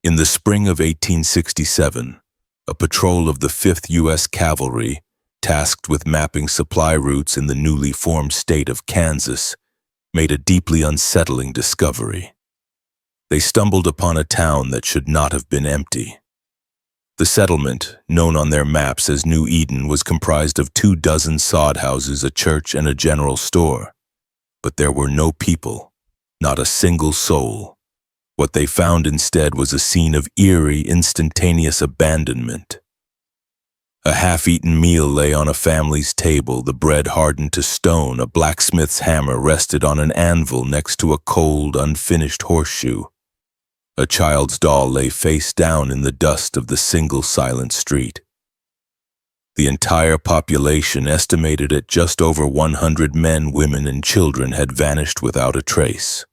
In the spring of 1867, a patrol of the 5th U.S. Cavalry, tasked with mapping supply routes in the newly formed state of Kansas, made a deeply unsettling discovery. They stumbled upon a town that should not have been empty. The settlement, known on their maps as New Eden, was comprised of 24 sod houses, a church, and a general store. But there were no people, not a single soul. What they found instead was a scene of eerie, instantaneous abandonment. A half-eaten meal lay on a family's table, the bread hardened to stone, a blacksmith's hammer rested on an anvil next to a cold, unfinished horseshoe. A child's doll lay face down in the dust of the single silent street. The entire population, estimated at just over 100 men, women, and children, had vanished without a trace.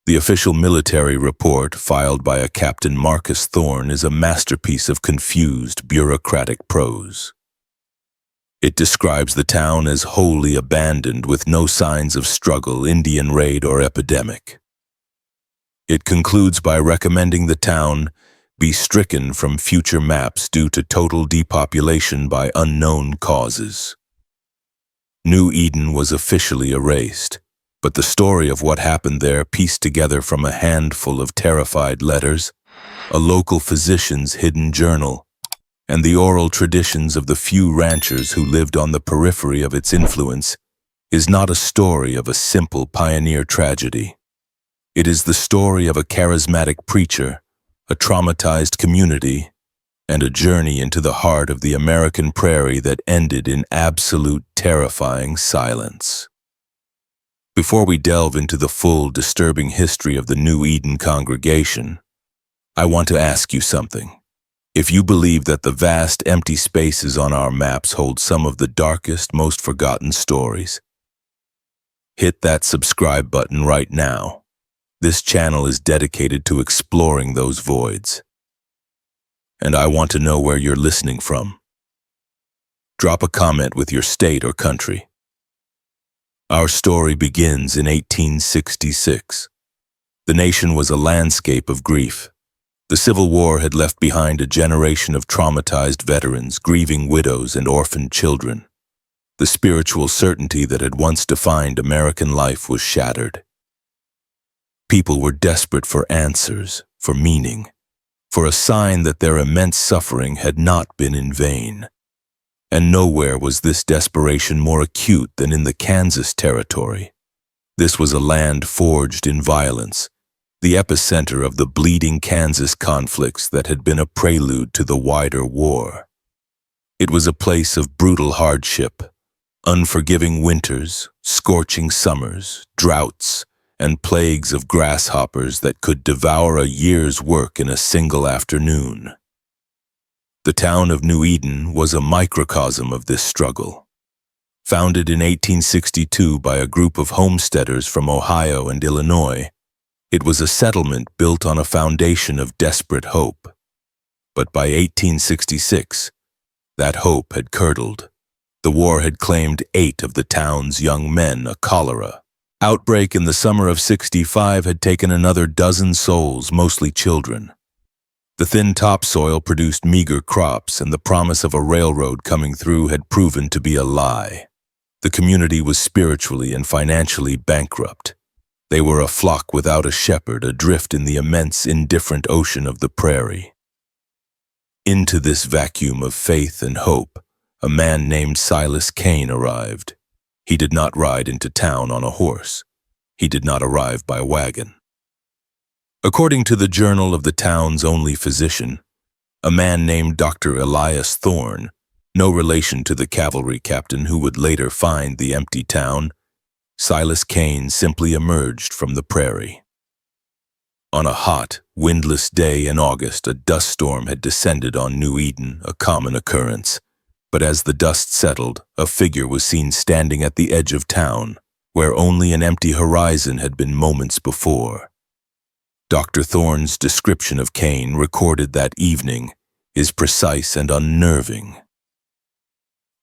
The official military report, filed by a Captain Marcus Thorne, is a masterpiece of confused, bureaucratic prose. It describes the town as wholly abandoned, with no signs of struggle, Indian raid, or epidemic. It concludes by recommending the town be stricken from future maps due to total depopulation by unknown causes. New Eden was officially erased, but the story of what happened there, pieced together from a handful of terrified letters, a local physician's hidden journal, and the oral traditions of the few ranchers who lived on the periphery of its influence, is not a story of a simple pioneer tragedy. It is the story of a charismatic preacher, a traumatized community, and a journey into the heart of the American prairie that ended in absolute terrifying silence. Before we delve into the full, disturbing history of the New Eden congregation, I want to ask you something. If you believe that the vast, empty spaces on our maps hold some of the darkest, most forgotten stories, hit that subscribe button right now. This channel is dedicated to exploring those voids. And I want to know where you're listening from. Drop a comment with your state or country. Our story begins in 1866. The nation was a landscape of grief. The Civil War had left behind a generation of traumatized veterans, grieving widows, and orphaned children. The spiritual certainty that had once defined American life was shattered. People were desperate for answers, for meaning, for a sign that their immense suffering had not been in vain. And nowhere was this desperation more acute than in the Kansas territory. This was a land forged in violence, the epicenter of the bleeding Kansas conflicts that had been a prelude to the wider war. It was a place of brutal hardship, unforgiving winters, scorching summers, droughts, and plagues of grasshoppers that could devour a year's work in a single afternoon. The town of New Eden was a microcosm of this struggle. Founded in 1862 by a group of homesteaders from Ohio and Illinois, it was a settlement built on a foundation of desperate hope. But by 1866, that hope had curdled. The war had claimed 8 of the town's young men. A cholera outbreak in the summer of '65 had taken another dozen souls, mostly children. The thin topsoil produced meager crops, and the promise of a railroad coming through had proven to be a lie. The community was spiritually and financially bankrupt. They were a flock without a shepherd, adrift in the immense, indifferent ocean of the prairie. Into this vacuum of faith and hope, a man named Silas Cain arrived. He did not ride into town on a horse. He did not arrive by wagon. According to the journal of the town's only physician, a man named Dr. Elias Thorne, no relation to the cavalry captain who would later find the empty town, Silas Cain simply emerged from the prairie. On a hot, windless day in August, a dust storm had descended on New Eden, a common occurrence. But as the dust settled, a figure was seen standing at the edge of town, where only an empty horizon had been moments before. Dr. Thorne's description of Cain, recorded that evening, is precise and unnerving.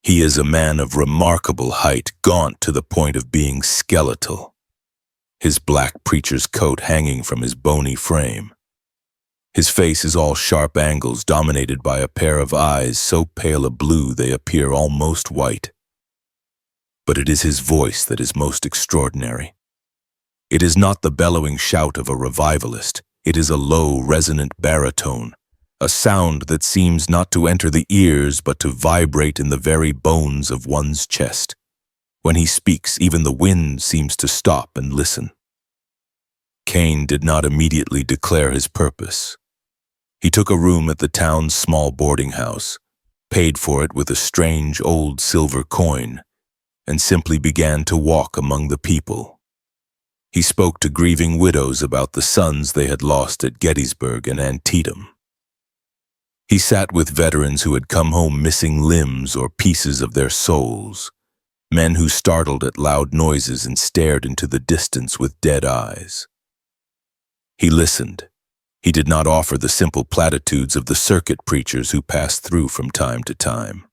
He is a man of remarkable height, gaunt to the point of being skeletal, his black preacher's coat hanging from his bony frame. His face is all sharp angles dominated by a pair of eyes so pale a blue they appear almost white. But it is his voice that is most extraordinary. It is not the bellowing shout of a revivalist. It is a low, resonant baritone, a sound that seems not to enter the ears but to vibrate in the very bones of one's chest. When he speaks, even the wind seems to stop and listen. Cain did not immediately declare his purpose. He took a room at the town's small boarding house, paid for it with a strange old silver coin, and simply began to walk among the people. He spoke to grieving widows about the sons they had lost at Gettysburg and Antietam. He sat with veterans who had come home missing limbs or pieces of their souls, men who startled at loud noises and stared into the distance with dead eyes. He listened. He did not offer the simple platitudes of the circuit preachers who passed through from time to time.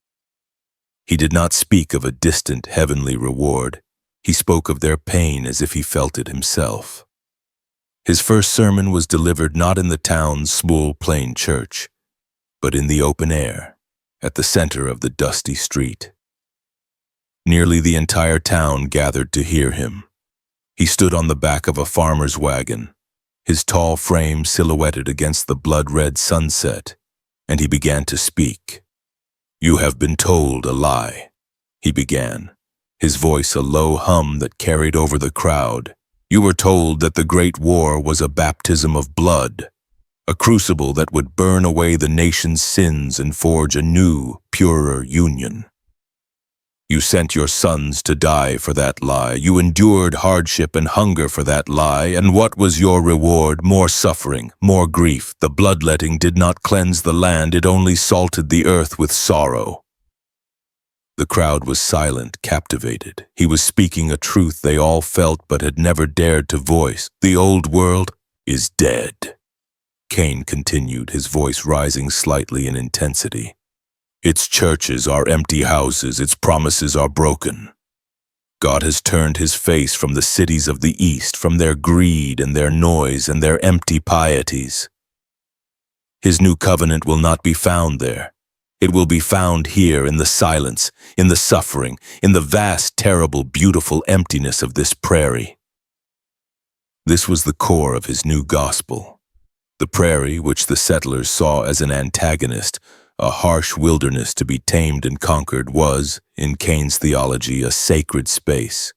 He did not speak of a distant heavenly reward. He spoke of their pain as if he felt it himself. His first sermon was delivered not in the town's small plain church, but in the open air, at the center of the dusty street. Nearly the entire town gathered to hear him. He stood on the back of a farmer's wagon, his tall frame silhouetted against the blood-red sunset, and he began to speak. "You have been told a lie," he began, his voice a low hum that carried over the crowd. "You were told that the Great War was a baptism of blood, a crucible that would burn away the nation's sins and forge a new, purer union. You sent your sons to die for that lie. You endured hardship and hunger for that lie, and what was your reward? More suffering, more grief. The bloodletting did not cleanse the land, it only salted the earth with sorrow." The crowd was silent, captivated. He was speaking a truth they all felt but had never dared to voice. "The old world is dead," Cain continued, his voice rising slightly in intensity. "Its churches are empty houses, its promises are broken. God has turned his face from the cities of the East, from their greed and their noise and their empty pieties. His new covenant will not be found there. It will be found here in the silence, in the suffering, in the vast, terrible, beautiful emptiness of this prairie." This was the core of his new gospel. The prairie, which the settlers saw as an antagonist, a harsh wilderness to be tamed and conquered, was, in Cain's theology, a sacred space.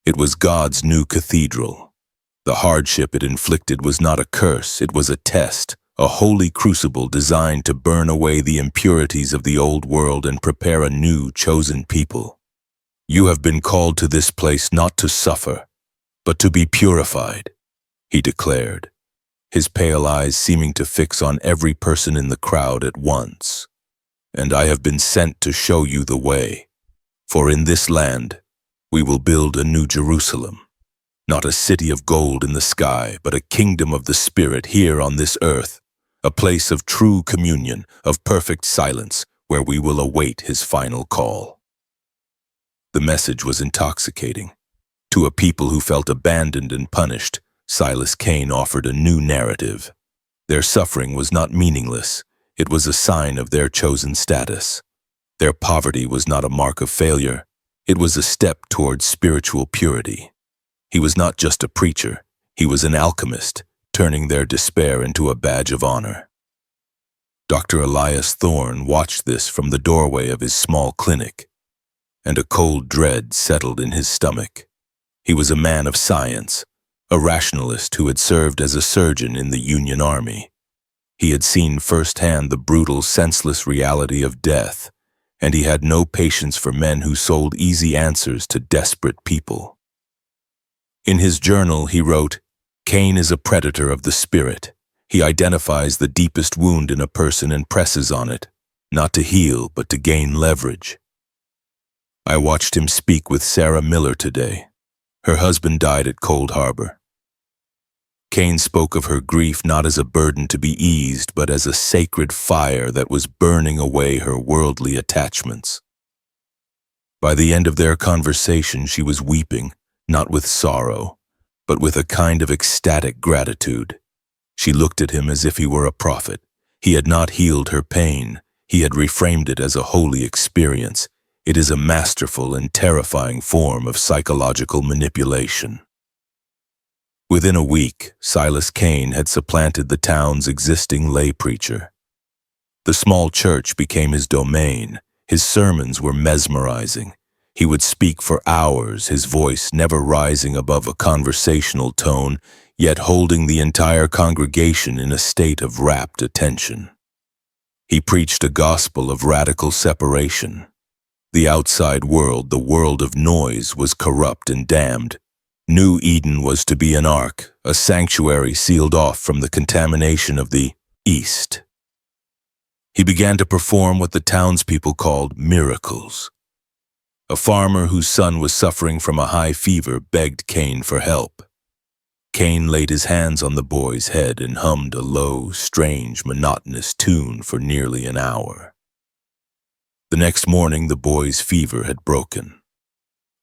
It was God's new cathedral. The hardship it inflicted was not a curse, it was a test, a holy crucible designed to burn away the impurities of the old world and prepare a new, chosen people. "You have been called to this place not to suffer, but to be purified," he declared, his pale eyes seeming to fix on every person in the crowd at once. "And I have been sent to show you the way. For in this land, we will build a new Jerusalem, not a city of gold in the sky, but a kingdom of the Spirit here on this earth, a place of true communion, of perfect silence, where we will await his final call." The message was intoxicating. To a people who felt abandoned and punished, Silas Cain offered a new narrative. Their suffering was not meaningless. It was a sign of their chosen status. Their poverty was not a mark of failure. It was a step towards spiritual purity. He was not just a preacher. He was an alchemist, turning their despair into a badge of honor. Dr. Elias Thorne watched this from the doorway of his small clinic, and a cold dread settled in his stomach. He was a man of science, a rationalist who had served as a surgeon in the Union Army. He had seen firsthand the brutal, senseless reality of death, and he had no patience for men who sold easy answers to desperate people. In his journal, he wrote, "Cain is a predator of the spirit. He identifies the deepest wound in a person and presses on it, not to heal, but to gain leverage." I watched him speak with Sarah Miller today. Her husband died at Cold Harbor. Cain spoke of her grief not as a burden to be eased, but as a sacred fire that was burning away her worldly attachments. By the end of their conversation, she was weeping, not with sorrow, but with a kind of ecstatic gratitude. She looked at him as if he were a prophet. He had not healed her pain. He had reframed it as a holy experience. It is a masterful and terrifying form of psychological manipulation. Within a week, Silas Cain had supplanted the town's existing lay preacher. The small church became his domain. His sermons were mesmerizing. He would speak for hours, his voice never rising above a conversational tone, yet holding the entire congregation in a state of rapt attention. He preached a gospel of radical separation. The outside world, the world of noise, was corrupt and damned. New Eden was to be an ark, a sanctuary sealed off from the contamination of the East. He began to perform what the townspeople called miracles. A farmer whose son was suffering from a high fever begged Cain for help. Cain laid his hands on the boy's head and hummed a low, strange, monotonous tune for nearly an hour. The next morning, the boy's fever had broken.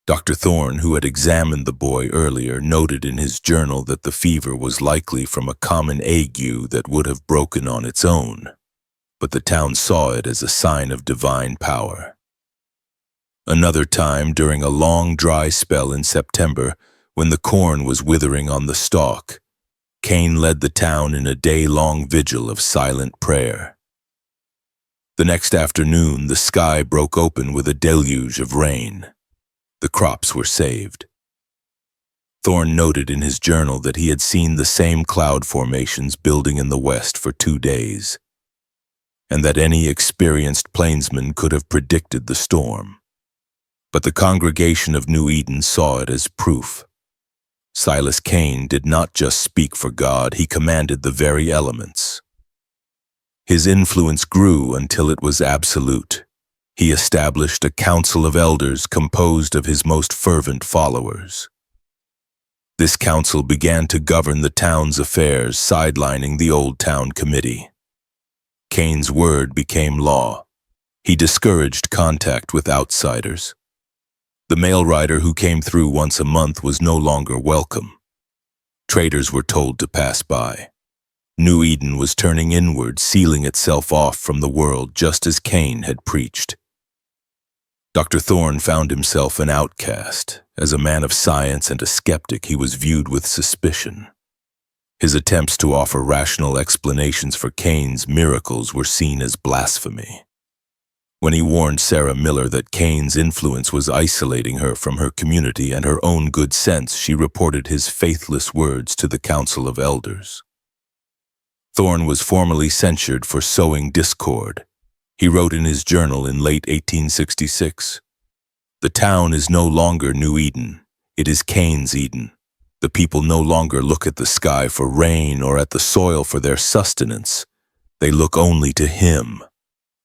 Dr. Thorne, who had examined the boy earlier, noted in his journal that the fever was likely from a common ague that would have broken on its own, but the town saw it as a sign of divine power. Another time, during a long dry spell in September, when the corn was withering on the stalk, Cain led the town in a day-long vigil of silent prayer. The next afternoon, the sky broke open with a deluge of rain. The crops were saved. Thorne noted in his journal that he had seen the same cloud formations building in the west for 2 days, and that any experienced plainsman could have predicted the storm. But the congregation of New Eden saw it as proof. Silas Cain did not just speak for God, he commanded the very elements. His influence grew until it was absolute. He established a council of elders composed of his most fervent followers. This council began to govern the town's affairs, sidelining the Old Town Committee. Cain's word became law. He discouraged contact with outsiders. The mail rider who came through once a month was no longer welcome. Traders were told to pass by. New Eden was turning inward, sealing itself off from the world just as Cain had preached. Dr. Thorne found himself an outcast. As a man of science and a skeptic, he was viewed with suspicion. His attempts to offer rational explanations for Cain's miracles were seen as blasphemy. When he warned Sarah Miller that Cain's influence was isolating her from her community and her own good sense, she reported his faithless words to the Council of Elders. Thorne was formally censured for sowing discord. He wrote in his journal in late 1866, "The town is no longer New Eden. It is Cain's Eden. The people no longer look at the sky for rain or at the soil for their sustenance. They look only to him.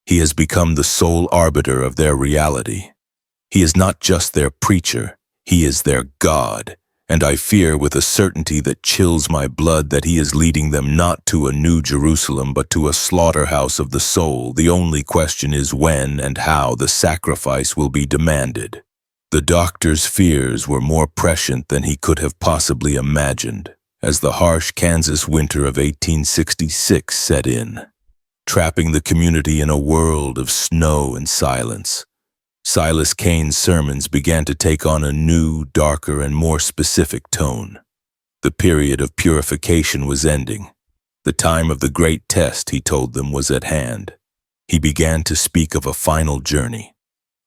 He has become the sole arbiter of their reality. He is not just their preacher, he is their God. And I fear with a certainty that chills my blood that he is leading them not to a new Jerusalem but to a slaughterhouse of the soul. The only question is when and how the sacrifice will be demanded." The doctor's fears were more prescient than he could have possibly imagined, as the harsh Kansas winter of 1866 set in, trapping the community in a world of snow and silence. Silas Cain's sermons began to take on a new, darker, and more specific tone. The period of purification was ending. The time of the great test, he told them, was at hand. He began to speak of a final journey,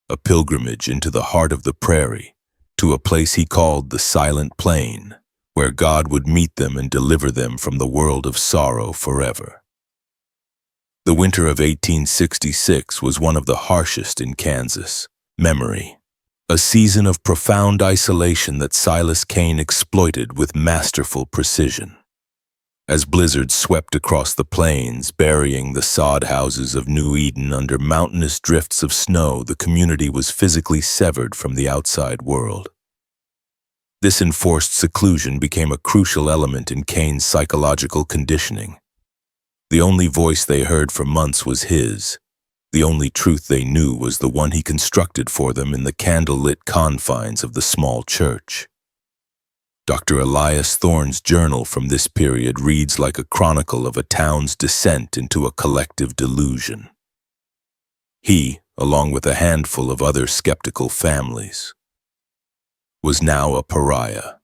a pilgrimage into the heart of the prairie, to a place he called the Silent Plain, where God would meet them and deliver them from the world of sorrow forever. The winter of 1866 was one of the harshest in Kansas. Memory, a season of profound isolation that Silas Cain exploited with masterful precision. As blizzards swept across the plains, burying the sod houses of New Eden under mountainous drifts of snow, the community was physically severed from the outside world. This enforced seclusion became a crucial element in Cain's psychological conditioning. The only voice they heard for months was his. The only truth they knew was the one he constructed for them in the candle-lit confines of the small church. Dr. Elias Thorne's journal from this period reads like a chronicle of a town's descent into a collective delusion. He, along with a handful of other skeptical families, was now a pariah.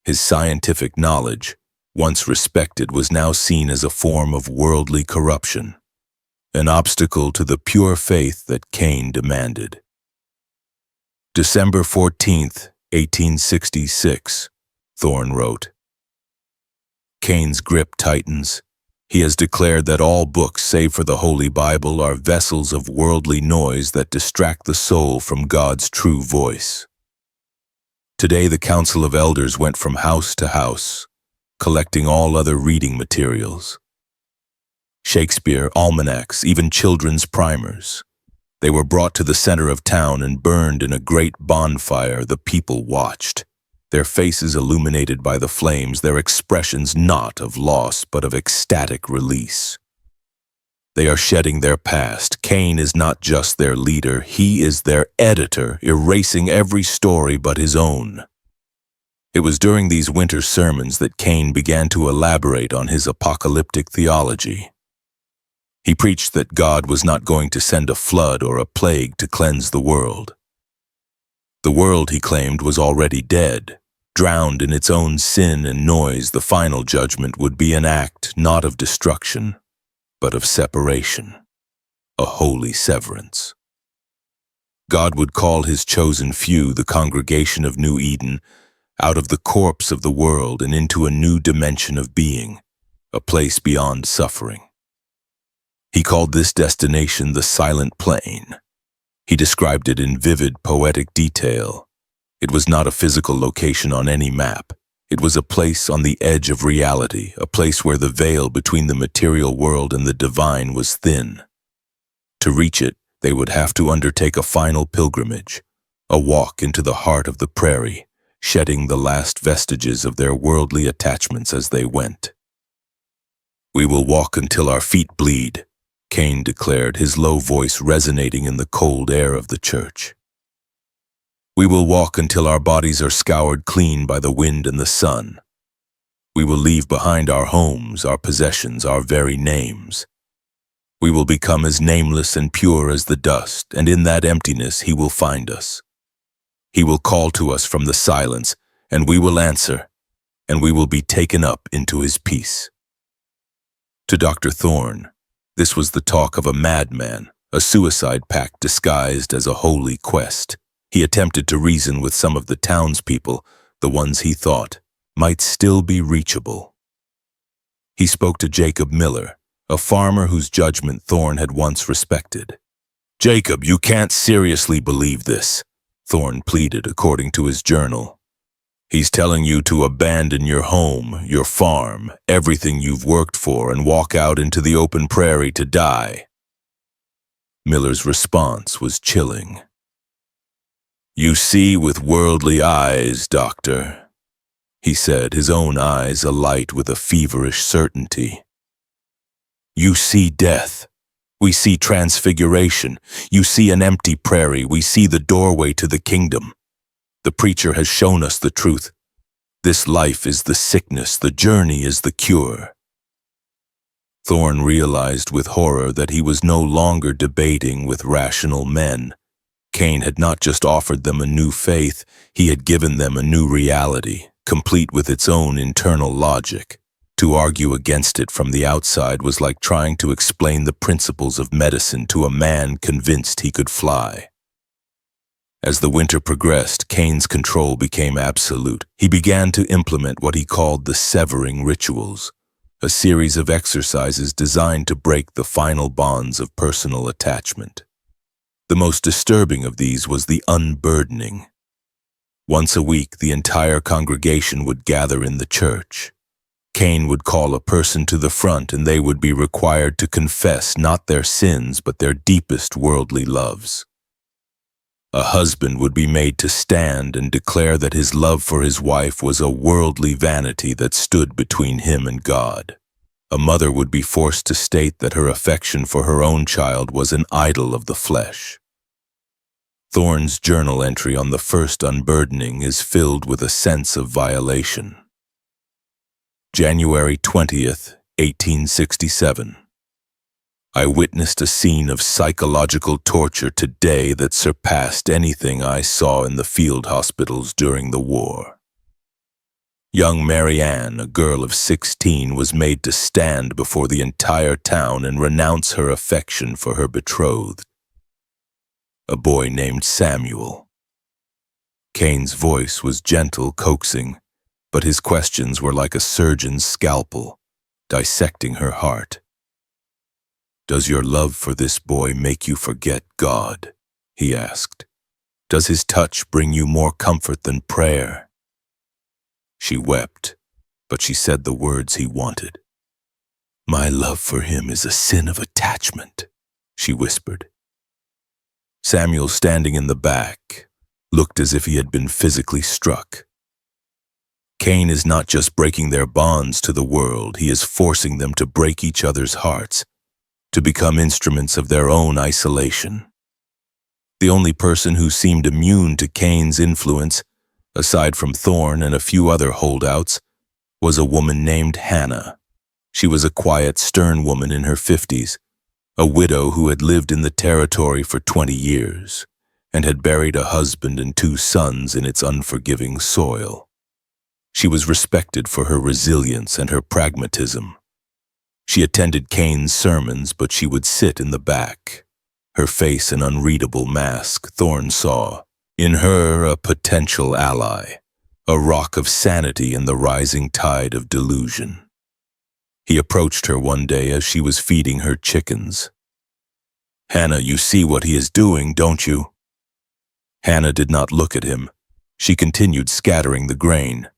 His scientific knowledge, once respected, was now seen as a form of worldly corruption, an obstacle to the pure faith that Cain demanded. December 14th, 1866, Thorne wrote, Cain's grip tightens. He has declared that all books, save for the Holy Bible, are vessels of worldly noise that distract the soul from God's true voice. Today the Council of Elders went from house to house, collecting all other reading materials. Shakespeare, almanacs, even children's primers. They were brought to the center of town and burned in a great bonfire. The people watched, their faces illuminated by the flames, their expressions not of loss but of ecstatic release. They are shedding their past. Cain is not just their leader, he is their editor, erasing every story but his own. It was during these winter sermons that Cain began to elaborate on his apocalyptic theology. He preached that God was not going to send a flood or a plague to cleanse the world. The world, he claimed, was already dead. Drowned in its own sin and noise, the final judgment would be an act not of destruction, but of separation, a holy severance. God would call his chosen few, the congregation of New Eden, out of the corpse of the world and into a new dimension of being, a place beyond suffering. He called this destination the Silent Plain. He described it in vivid, poetic detail. It was not a physical location on any map. It was a place on the edge of reality, a place where the veil between the material world and the divine was thin. To reach it, they would have to undertake a final pilgrimage, a walk into the heart of the prairie, shedding the last vestiges of their worldly attachments as they went. "We will walk until our feet bleed," Cain declared, his low voice resonating in the cold air of the church. "We will walk until our bodies are scoured clean by the wind and the sun. We will leave behind our homes, our possessions, our very names. We will become as nameless and pure as the dust, and in that emptiness he will find us. He will call to us from the silence, and we will answer, and we will be taken up into his peace." To Dr. Thorne, this was the talk of a madman, a suicide pact disguised as a holy quest. He attempted to reason with some of the townspeople, the ones he thought might still be reachable. He spoke to Jacob Miller, a farmer whose judgment Thorne had once respected. "Jacob, you can't seriously believe this," Thorne pleaded according to his journal. "He's telling you to abandon your home, your farm, everything you've worked for, and walk out into the open prairie to die." Miller's response was chilling. "You see with worldly eyes, Doctor," he said, his own eyes alight with a feverish certainty. "You see death. We see transfiguration. You see an empty prairie. We see the doorway to the kingdom. The preacher has shown us the truth. This life is the sickness, the journey is the cure." Thorne realized with horror that he was no longer debating with rational men. Cain had not just offered them a new faith, he had given them a new reality, complete with its own internal logic. To argue against it from the outside was like trying to explain the principles of medicine to a man convinced he could fly. As the winter progressed, Cain's control became absolute. He began to implement what he called the severing rituals, a series of exercises designed to break the final bonds of personal attachment. The most disturbing of these was the unburdening. Once a week, the entire congregation would gather in the church. Cain would call a person to the front, and they would be required to confess not their sins but their deepest worldly loves. A husband would be made to stand and declare that his love for his wife was a worldly vanity that stood between him and God. A mother would be forced to state that her affection for her own child was an idol of the flesh. Thorne's journal entry on the first unburdening is filled with a sense of violation. January 20th, 1867. I witnessed a scene of psychological torture today that surpassed anything I saw in the field hospitals during the war. Young Mary Ann, a girl of 16, was made to stand before the entire town and renounce her affection for her betrothed, a boy named Samuel. Cain's voice was gentle, coaxing, but his questions were like a surgeon's scalpel, dissecting her heart. "Does your love for this boy make you forget God?" he asked. "Does his touch bring you more comfort than prayer?" She wept, but she said the words he wanted. "My love for him is a sin of attachment," she whispered. Samuel, standing in the back, looked as if he had been physically struck. Cain is not just breaking their bonds to the world, he is forcing them to break each other's hearts, to become instruments of their own isolation. The only person who seemed immune to Cain's influence, aside from Thorne and a few other holdouts, was a woman named Hannah. She was a quiet, stern woman in her 50s, a widow who had lived in the territory for 20 years and had buried a husband and 2 sons in its unforgiving soil. She was respected for her resilience and her pragmatism. She attended Cain's sermons, but she would sit in the back, her face an unreadable mask. Thorne saw in her a potential ally, a rock of sanity in the rising tide of delusion. He approached her one day as she was feeding her chickens. "Hannah, you see what he is doing, don't you?" Hannah did not look at him. She continued scattering the grain.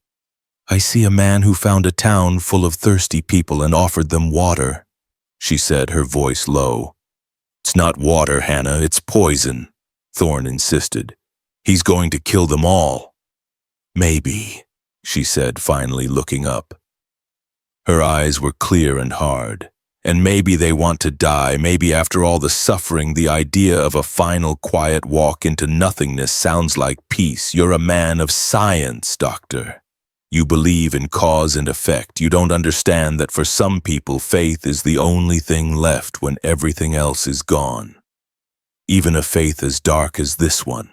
"I see a man who found a town full of thirsty people and offered them water," she said, her voice low. "It's not water, Hannah, it's poison," Thorne insisted. "He's going to kill them all." "Maybe," she said, finally looking up. Her eyes were clear and hard. "And maybe they want to die. Maybe after all the suffering, the idea of a final quiet walk into nothingness sounds like peace. You're a man of science, doctor. You believe in cause and effect. You don't understand that for some people, faith is the only thing left when everything else is gone. Even a faith as dark as this one.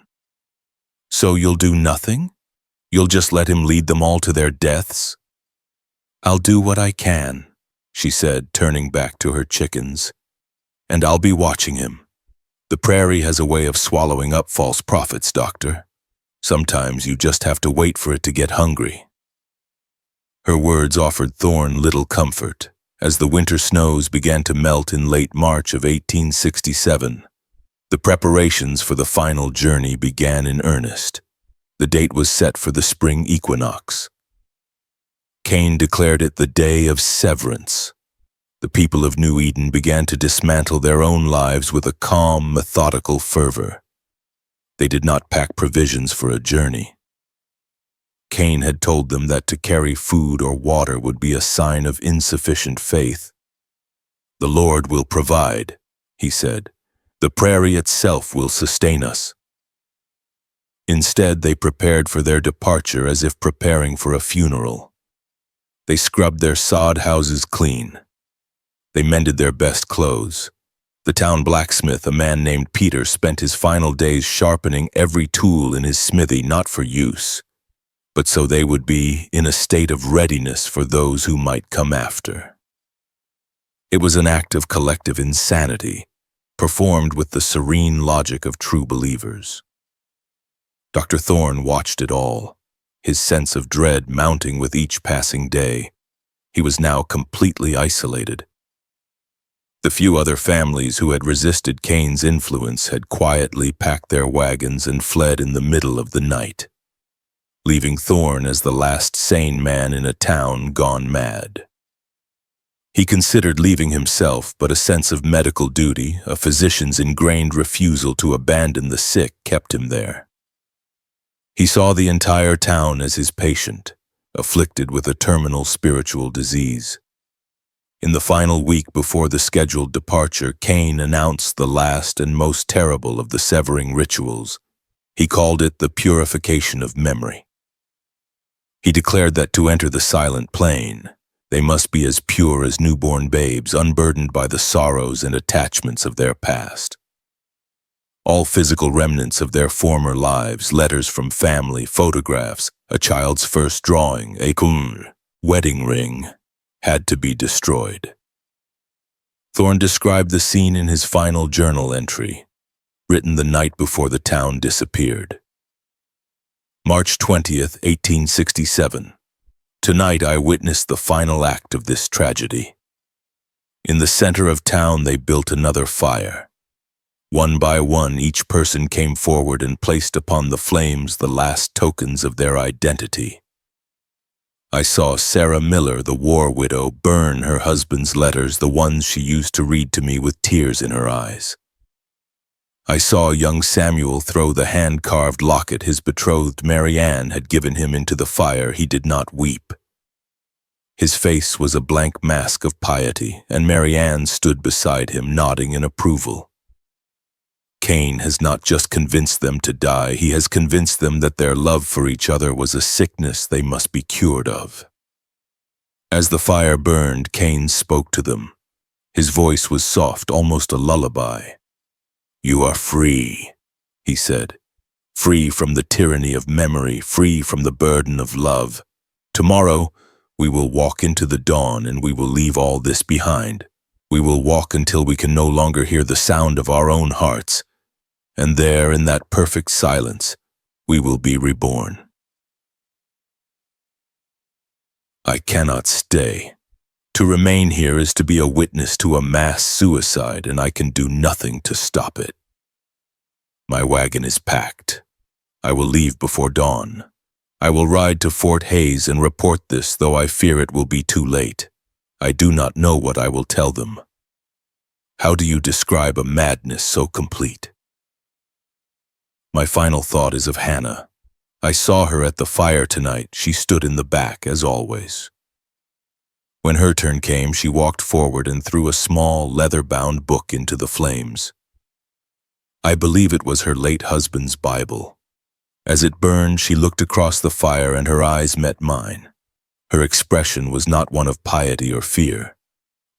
So you'll do nothing? You'll just let him lead them all to their deaths?" "I'll do what I can," she said, turning back to her chickens. "And I'll be watching him. The Prairie has a way of swallowing up false prophets, doctor. Sometimes you just have to wait for it to get hungry." Her words offered Thorne little comfort. As the winter snows began to melt in late March of 1867, the preparations for the final journey began in earnest. The date was set for the spring equinox. Cain declared it the day of severance. The people of New Eden began to dismantle their own lives with a calm, methodical fervor. They did not pack provisions for a journey. Cain had told them that to carry food or water would be a sign of insufficient faith. "The Lord will provide," he said. "The Prairie itself will sustain us." Instead, they prepared for their departure as if preparing for a funeral. They scrubbed their sod houses clean. They mended their best clothes. The town blacksmith, a man named Peter, spent his final days sharpening every tool in his smithy, not for use, but so they would be in a state of readiness for those who might come after. It was an act of collective insanity, performed with the serene logic of true believers. Dr. Thorne watched it all, his sense of dread mounting with each passing day. He was now completely isolated. The few other families who had resisted Cain's influence had quietly packed their wagons and fled in the middle of the night, leaving Thorne as the last sane man in a town gone mad. He considered leaving himself, but a sense of medical duty, a physician's ingrained refusal to abandon the sick, kept him there. He saw the entire town as his patient, afflicted with a terminal spiritual disease. In the final week before the scheduled departure, Cain announced the last and most terrible of the severing rituals, He called it the purification of memory. He declared that to enter the silent plain, they must be as pure as newborn babes, unburdened by the sorrows and attachments of their past. All physical remnants of their former lives, letters from family, photographs, a child's first drawing, a wedding ring, had to be destroyed. Thorne described the scene in his final journal entry, written the night before the town disappeared. March 20th, 1867. Tonight I witnessed the final act of this tragedy. In the center of town they built another fire. One by one, each person came forward and placed upon the flames the last tokens of their identity. I saw Sarah Miller, the war widow, burn her husband's letters, the ones she used to read to me with tears in her eyes. I saw young Samuel throw the hand-carved locket his betrothed Mary Ann had given him into the fire. He did not weep. His face was a blank mask of piety, and Mary Ann stood beside him, nodding in approval. Cain has not just convinced them to die, he has convinced them that their love for each other was a sickness they must be cured of. As the fire burned, Cain spoke to them. His voice was soft, almost a lullaby. "You are free," he said. "Free from the tyranny of memory, free from the burden of love. Tomorrow, we will walk into the dawn and we will leave all this behind. We will walk until we can no longer hear the sound of our own hearts. And there, in that perfect silence, we will be reborn." I cannot stay. To remain here is to be a witness to a mass suicide, and I can do nothing to stop it. My wagon is packed. I will leave before dawn. I will ride to Fort Hays and report this, though I fear it will be too late. I do not know what I will tell them. How do you describe a madness so complete? My final thought is of Hannah. I saw her at the fire tonight. She stood in the back, as always. When her turn came, she walked forward and threw a small, leather-bound book into the flames. I believe it was her late husband's Bible. As it burned, she looked across the fire and her eyes met mine. Her expression was not one of piety or fear.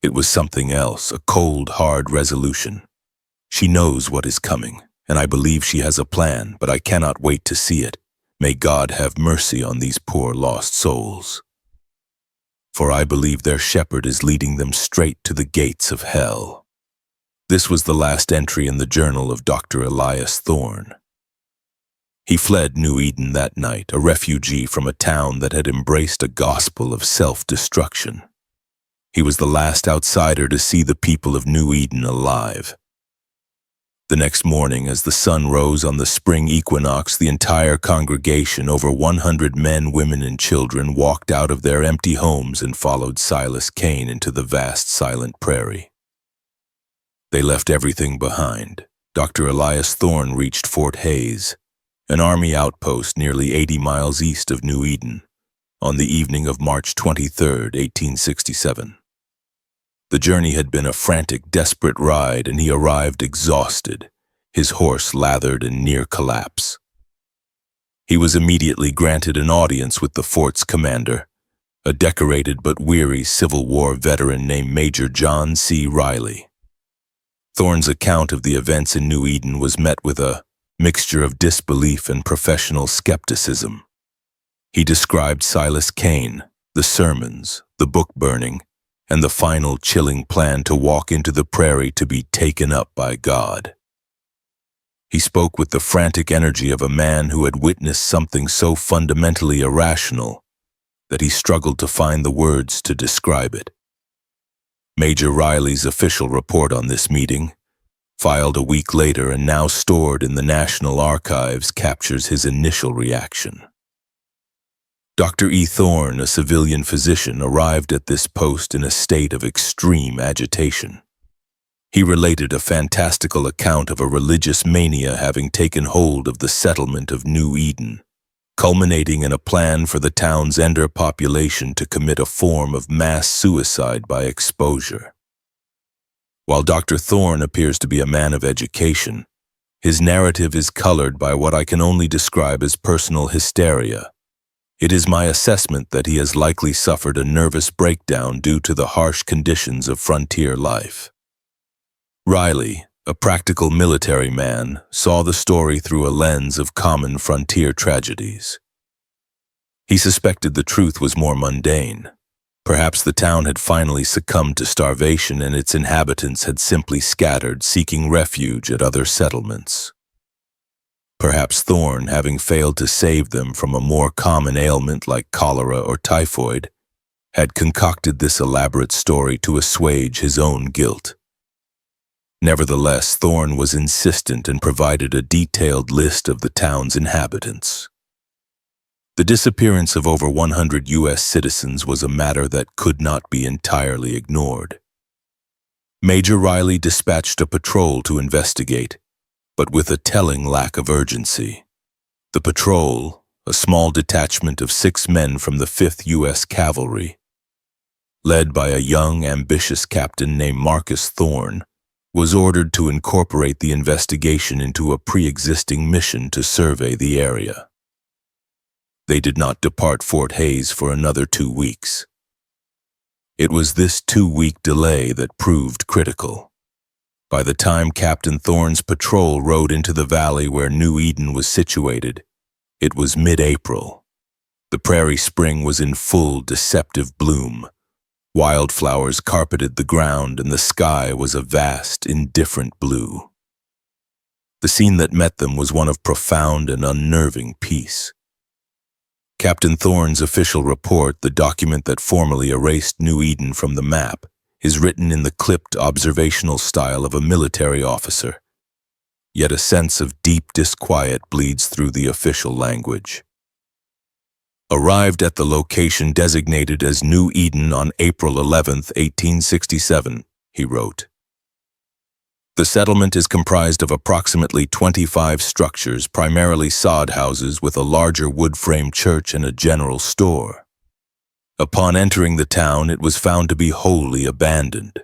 It was something else, a cold, hard resolution. She knows what is coming, and I believe she has a plan, but I cannot wait to see it. May God have mercy on these poor lost souls. For I believe their shepherd is leading them straight to the gates of hell. This was the last entry in the journal of Dr. Elias Thorne. He fled New Eden that night, a refugee from a town that had embraced a gospel of self-destruction. He was the last outsider to see the people of New Eden alive. The next morning, as the sun rose on the spring equinox, the entire congregation, over 100 men, women, and children, walked out of their empty homes and followed Silas Cain into the vast, silent prairie. They left everything behind. Dr. Elias Thorne reached Fort Hays, an army outpost nearly 80 miles east of New Eden, on the evening of March 23, 1867. The journey had been a frantic, desperate ride, and he arrived exhausted, his horse lathered and near collapse. He was immediately granted an audience with the fort's commander, a decorated but weary Civil War veteran named Major John C. Riley. Thorne's account of the events in New Eden was met with a mixture of disbelief and professional skepticism. He described Silas Cain, the sermons, the book burning, and the final chilling plan to walk into the prairie to be taken up by God. He spoke with the frantic energy of a man who had witnessed something so fundamentally irrational that he struggled to find the words to describe it. Major Riley's official report on this meeting, filed a week later and now stored in the National Archives, captures his initial reaction. Dr. E. Thorne, a civilian physician, arrived at this post in a state of extreme agitation. He related a fantastical account of a religious mania having taken hold of the settlement of New Eden, culminating in a plan for the town's entire population to commit a form of mass suicide by exposure. While Dr. Thorne appears to be a man of education, His narrative is colored by what I can only describe as personal hysteria. It is my assessment that he has likely suffered a nervous breakdown due to the harsh conditions of frontier life. Riley, a practical military man, saw the story through a lens of common frontier tragedies. He suspected the truth was more mundane. Perhaps the town had finally succumbed to starvation and its inhabitants had simply scattered, seeking refuge at other settlements. Perhaps Thorne, having failed to save them from a more common ailment like cholera or typhoid, had concocted this elaborate story to assuage his own guilt. Nevertheless, Thorne was insistent and provided a detailed list of the town's inhabitants. The disappearance of over 100 U.S. citizens was a matter that could not be entirely ignored. Major Riley dispatched a patrol to investigate, but with a telling lack of urgency. The patrol, a small detachment of 6 men from the 5th U.S. Cavalry, led by a young, ambitious captain named Marcus Thorne, was ordered to incorporate the investigation into a pre-existing mission to survey the area. They did not depart Fort Hays for another 2 weeks. It was this 2-week delay that proved critical. By the time Captain Thorne's patrol rode into the valley where New Eden was situated, it was mid-April. The prairie spring was in full deceptive bloom. Wildflowers carpeted the ground and the sky was a vast, indifferent blue. The scene that met them was one of profound and unnerving peace. Captain Thorne's official report, the document that formally erased New Eden from the map, is written in the clipped observational style of a military officer. Yet a sense of deep disquiet bleeds through the official language. Arrived at the location designated as New Eden on April 11, 1867, he wrote. The settlement is comprised of approximately 25 structures, primarily sod houses with a larger wood-frame church and a general store. Upon entering the town, it was found to be wholly abandoned.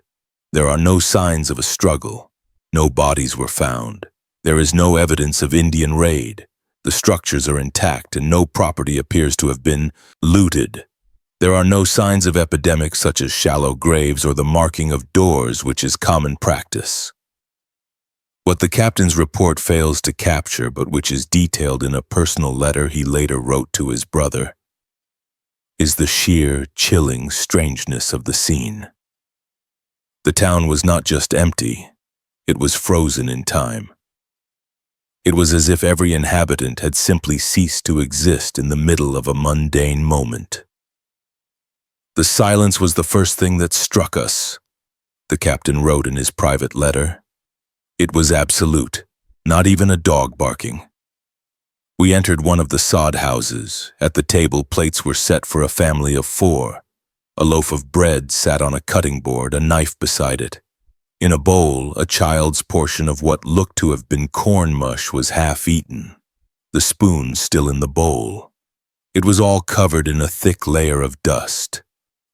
There are no signs of a struggle. No bodies were found. There is no evidence of Indian raid. The structures are intact and no property appears to have been looted. There are no signs of epidemics such as shallow graves or the marking of doors, which is common practice. What the captain's report fails to capture, but which is detailed in a personal letter he later wrote to his brother, is the sheer, chilling strangeness of the scene. The town was not just empty, it was frozen in time. It was as if every inhabitant had simply ceased to exist in the middle of a mundane moment. The silence was the first thing that struck us, the captain wrote in his private letter. It was absolute, not even a dog barking. We entered one of the sod houses. At the table, plates were set for a family of 4. A loaf of bread sat on a cutting board, a knife beside it. In a bowl, a child's portion of what looked to have been corn mush was half eaten, the spoon still in the bowl. It was all covered in a thick layer of dust.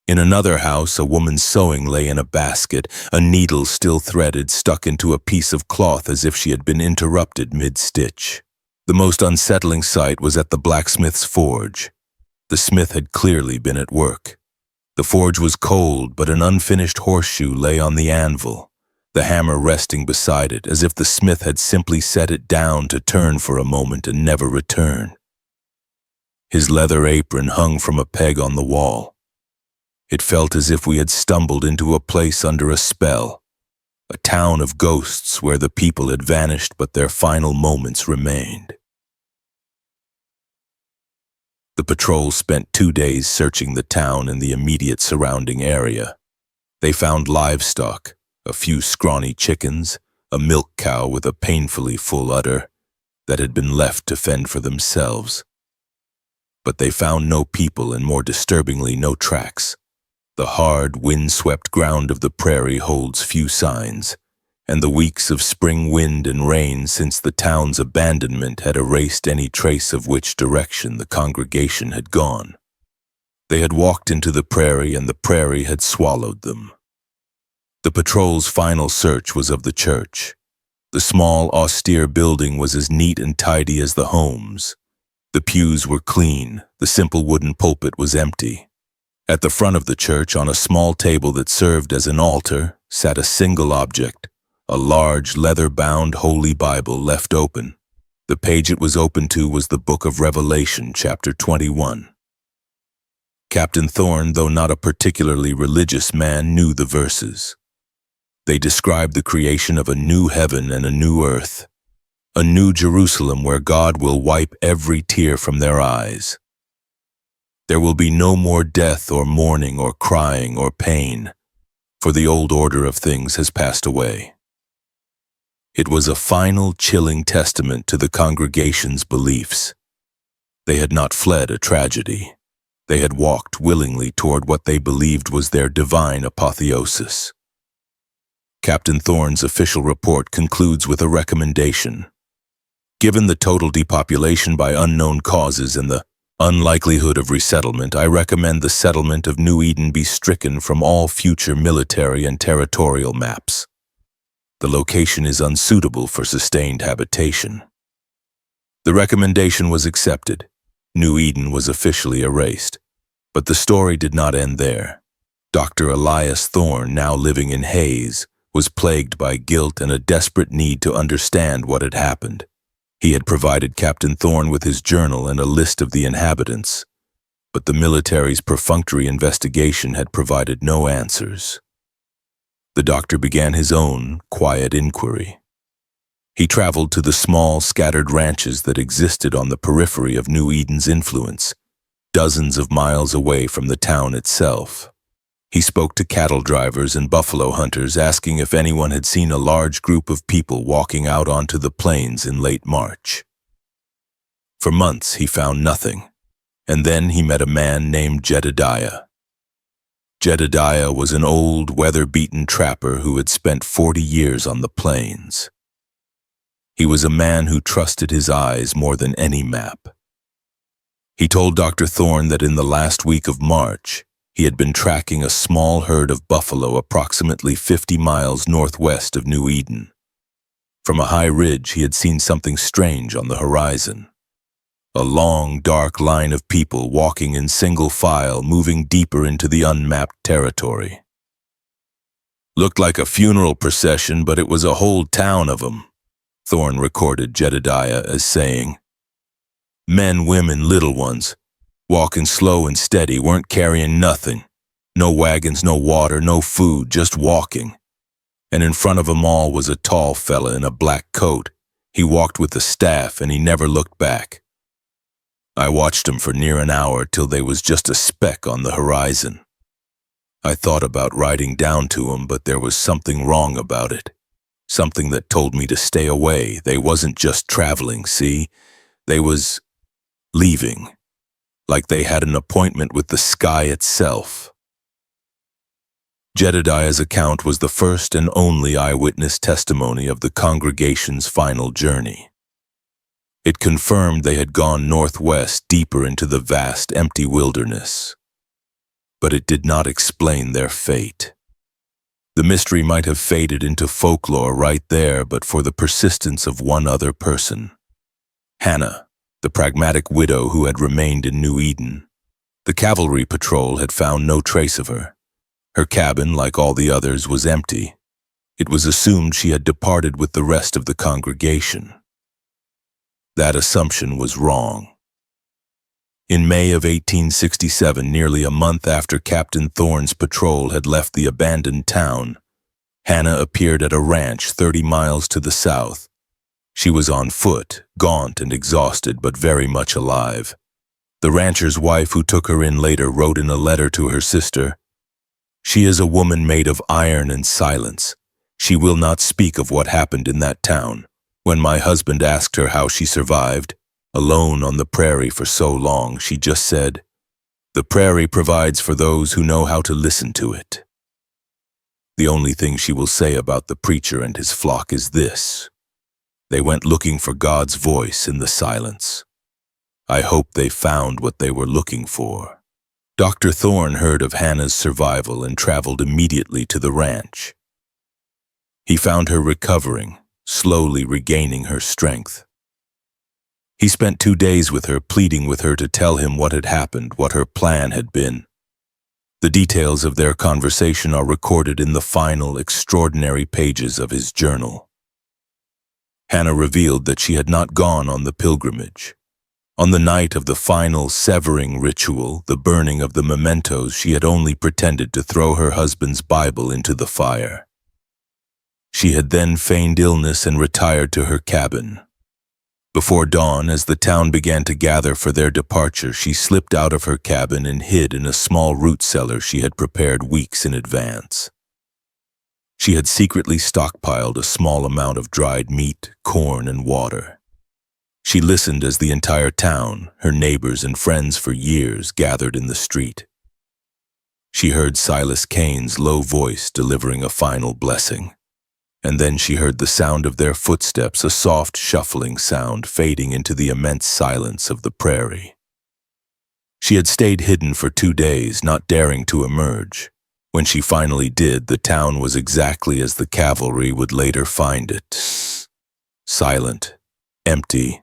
In another house, a woman's sewing lay in a basket, a needle still threaded stuck into a piece of cloth as if she had been interrupted mid-stitch. The most unsettling sight was at the blacksmith's forge. The smith had clearly been at work. The forge was cold, but an unfinished horseshoe lay on the anvil, the hammer resting beside it, as if the smith had simply set it down to turn for a moment and never return. His leather apron hung from a peg on the wall. It felt as if we had stumbled into a place under a spell, a town of ghosts where the people had vanished but their final moments remained. The patrol spent 2 days searching the town and the immediate surrounding area. They found livestock, a few scrawny chickens, a milk cow with a painfully full udder that had been left to fend for themselves. But they found no people and, more disturbingly, no tracks. The hard, wind-swept ground of the prairie holds few signs, and the weeks of spring wind and rain since the town's abandonment had erased any trace of which direction the congregation had gone. They had walked into the prairie and the prairie had swallowed them. The patrol's final search was of the church. The small, austere building was as neat and tidy as the homes. The pews were clean, the simple wooden pulpit was empty. At the front of the church, on a small table that served as an altar, sat a single object, a large, leather-bound Holy Bible left open. The page it was open to was the book of Revelation, chapter 21. Captain Thorne, though not a particularly religious man, knew the verses. They described the creation of a new heaven and a new earth, a new Jerusalem where God will wipe every tear from their eyes. There will be no more death or mourning or crying or pain, for the old order of things has passed away. It was a final, chilling testament to the congregation's beliefs. They had not fled a tragedy. They had walked willingly toward what they believed was their divine apotheosis. Captain Thorne's official report concludes with a recommendation. Given the total depopulation by unknown causes and the unlikelihood of resettlement, I recommend the settlement of New Eden be stricken from all future military and territorial maps. The location is unsuitable for sustained habitation. The recommendation was accepted. New Eden was officially erased. But the story did not end there. Dr. Elias Thorne, now living in Hayes, was plagued by guilt and a desperate need to understand what had happened. He had provided Captain Thorne with his journal and a list of the inhabitants, but the military's perfunctory investigation had provided no answers. The doctor began his own quiet inquiry. He traveled to the small, scattered ranches that existed on the periphery of New Eden's influence, dozens of miles away from the town itself. He spoke to cattle drivers and buffalo hunters, asking if anyone had seen a large group of people walking out onto the plains in late March. For months he found nothing, and then he met a man named Jedediah. Jedediah was an old, weather-beaten trapper who had spent 40 years on the plains. He was a man who trusted his eyes more than any map. He told Dr. Thorne that in the last week of March, he had been tracking a small herd of buffalo approximately 50 miles northwest of New Eden. From a high ridge, he had seen something strange on the horizon. A long, dark line of people walking in single file, moving deeper into the unmapped territory. Looked like a funeral procession, but it was a whole town of them, Thorne recorded Jedediah as saying. Men, women, little ones, walking slow and steady, weren't carrying nothing. No wagons, no water, no food, just walking. And in front of them all was a tall fella in a black coat. He walked with a staff and he never looked back. I watched him for near an hour till they was just a speck on the horizon. I thought about riding down to him, but there was something wrong about it. Something that told me to stay away. They wasn't just traveling, see? They was leaving. Like they had an appointment with the sky itself. Jedediah's account was the first and only eyewitness testimony of the congregation's final journey. It confirmed they had gone northwest deeper into the vast, empty wilderness. But it did not explain their fate. The mystery might have faded into folklore right there but for the persistence of one other person. Hannah, the pragmatic widow who had remained in New Eden. The cavalry patrol had found no trace of her. Her cabin, like all the others, was empty. It was assumed she had departed with the rest of the congregation. That assumption was wrong. In May of 1867, nearly a month after Captain Thorne's patrol had left the abandoned town, Hannah appeared at a ranch 30 miles to the south. She was on foot, gaunt and exhausted, but very much alive. The rancher's wife who took her in later wrote in a letter to her sister, "She is a woman made of iron and silence. She will not speak of what happened in that town. When my husband asked her how she survived, alone on the prairie for so long, she just said, 'The prairie provides for those who know how to listen to it.' The only thing she will say about the preacher and his flock is this: they went looking for God's voice in the silence. I hope they found what they were looking for." Dr. Thorne heard of Hannah's survival and traveled immediately to the ranch. He found her recovering, slowly regaining her strength. He spent 2 days with her, pleading with her to tell him what had happened, what her plan had been. The details of their conversation are recorded in the final, extraordinary pages of his journal. Hannah revealed that she had not gone on the pilgrimage. On the night of the final severing ritual, the burning of the mementos, she had only pretended to throw her husband's Bible into the fire. She had then feigned illness and retired to her cabin. Before dawn, as the town began to gather for their departure, she slipped out of her cabin and hid in a small root cellar she had prepared weeks in advance. She had secretly stockpiled a small amount of dried meat, corn, and water. She listened as the entire town, her neighbors and friends for years, gathered in the street. She heard Silas Cain's low voice delivering a final blessing, and then she heard the sound of their footsteps, a soft shuffling sound fading into the immense silence of the prairie. She had stayed hidden for 2 days, not daring to emerge. When she finally did, the town was exactly as the cavalry would later find it: silent, empty,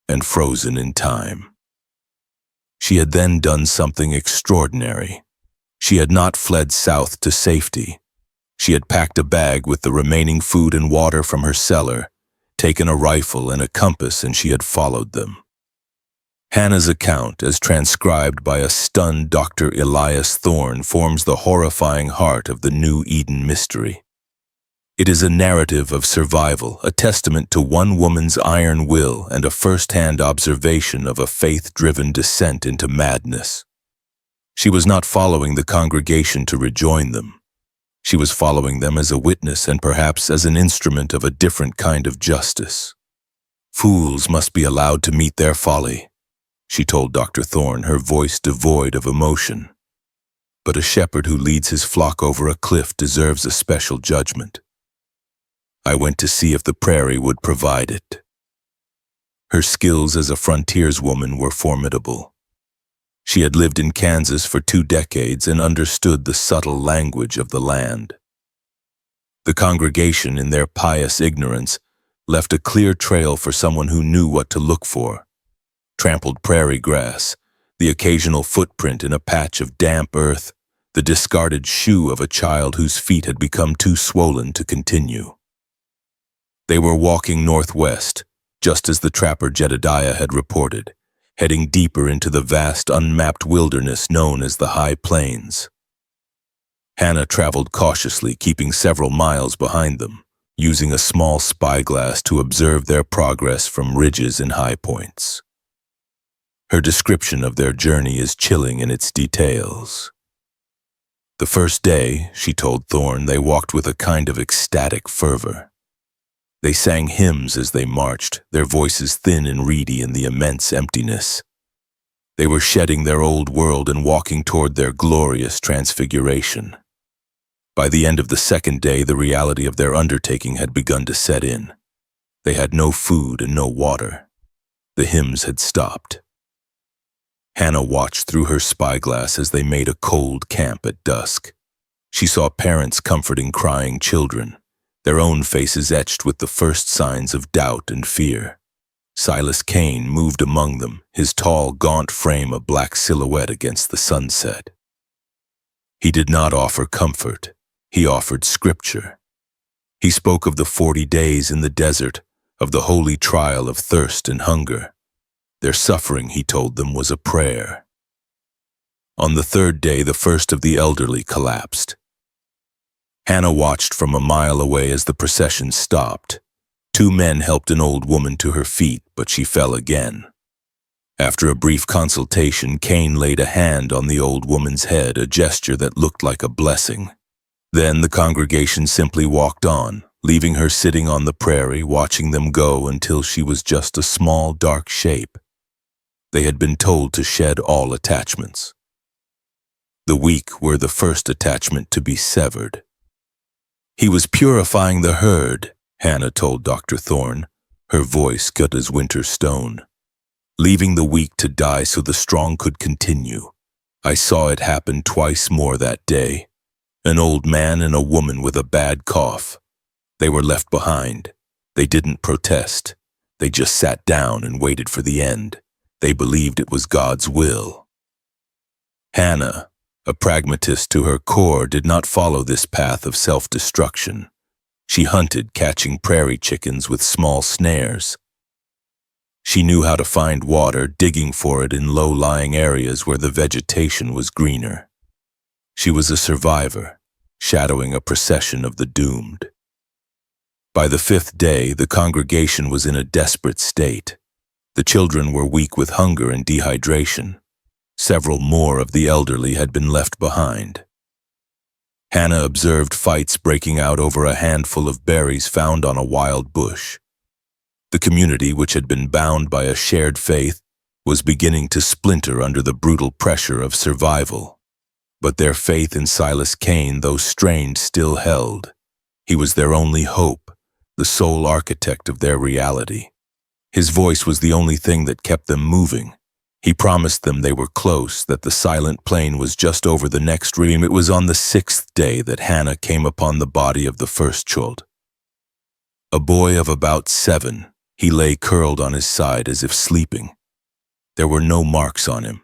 and frozen in time. She had then done something extraordinary. She had not fled south to safety. She had packed a bag with the remaining food and water from her cellar, taken a rifle and a compass, and she had followed them. Hannah's account, as transcribed by a stunned Dr. Elias Thorne, forms the horrifying heart of the New Eden mystery. It is a narrative of survival, a testament to one woman's iron will and a first-hand observation of a faith-driven descent into madness. She was not following the congregation to rejoin them. She was following them as a witness and perhaps as an instrument of a different kind of justice. Fools must be allowed to meet their folly, she told Dr. Thorne, her voice devoid of emotion. But a shepherd who leads his flock over a cliff deserves a special judgment. I went to see if the Prairie would provide it. Her skills as a frontierswoman were formidable. She had lived in Kansas for 2 decades and understood the subtle language of the land. The congregation, in their pious ignorance, left a clear trail for someone who knew what to look for: trampled prairie grass, the occasional footprint in a patch of damp earth, the discarded shoe of a child whose feet had become too swollen to continue. They were walking northwest, just as the trapper Jedediah had reported, heading deeper into the vast unmapped wilderness known as the High Plains. Hannah traveled cautiously, keeping several miles behind them, using a small spyglass to observe their progress from ridges and high points. Her description of their journey is chilling in its details. The first day, she told Thorne, they walked with a kind of ecstatic fervor. They sang hymns as they marched, their voices thin and reedy in the immense emptiness. They were shedding their old world and walking toward their glorious transfiguration. By the end of the second day, the reality of their undertaking had begun to set in. They had no food and no water. The hymns had stopped. Hannah watched through her spyglass as they made a cold camp at dusk. She saw parents comforting crying children, their own faces etched with the first signs of doubt and fear. Silas Cain moved among them, his tall, gaunt frame a black silhouette against the sunset. He did not offer comfort. He offered scripture. He spoke of the 40 days in the desert, of the holy trial of thirst and hunger. Their suffering, he told them, was a prayer. On the third day, the first of the elderly collapsed. Hannah watched from a mile away as the procession stopped. 2 men helped an old woman to her feet, but she fell again. After a brief consultation, Cain laid a hand on the old woman's head, a gesture that looked like a blessing. Then the congregation simply walked on, leaving her sitting on the prairie, watching them go until she was just a small, dark shape. They had been told to shed all attachments. The weak were the first attachment to be severed. He was purifying the herd, Hannah told Dr. Thorne, her voice gut as winter stone. Leaving the weak to die so the strong could continue. I saw it happen twice more that day. An old man and a woman with a bad cough. They were left behind. They didn't protest. They just sat down and waited for the end. They believed it was God's will. Hannah, a pragmatist to her core, did not follow this path of self-destruction. She hunted, catching prairie chickens with small snares. She knew how to find water, digging for it in low-lying areas where the vegetation was greener. She was a survivor, shadowing a procession of the doomed. By the 5th day, the congregation was in a desperate state. The children were weak with hunger and dehydration. Several more of the elderly had been left behind. Hannah observed fights breaking out over a handful of berries found on a wild bush. The community, which had been bound by a shared faith, was beginning to splinter under the brutal pressure of survival. But their faith in Silas Cain, though strained, still held. He was their only hope, the sole architect of their reality. His voice was the only thing that kept them moving. He promised them they were close, that the silent plain was just over the next rim. It was on the 6th day that Hannah came upon the body of the first child. A boy of about 7, he lay curled on his side as if sleeping. There were no marks on him.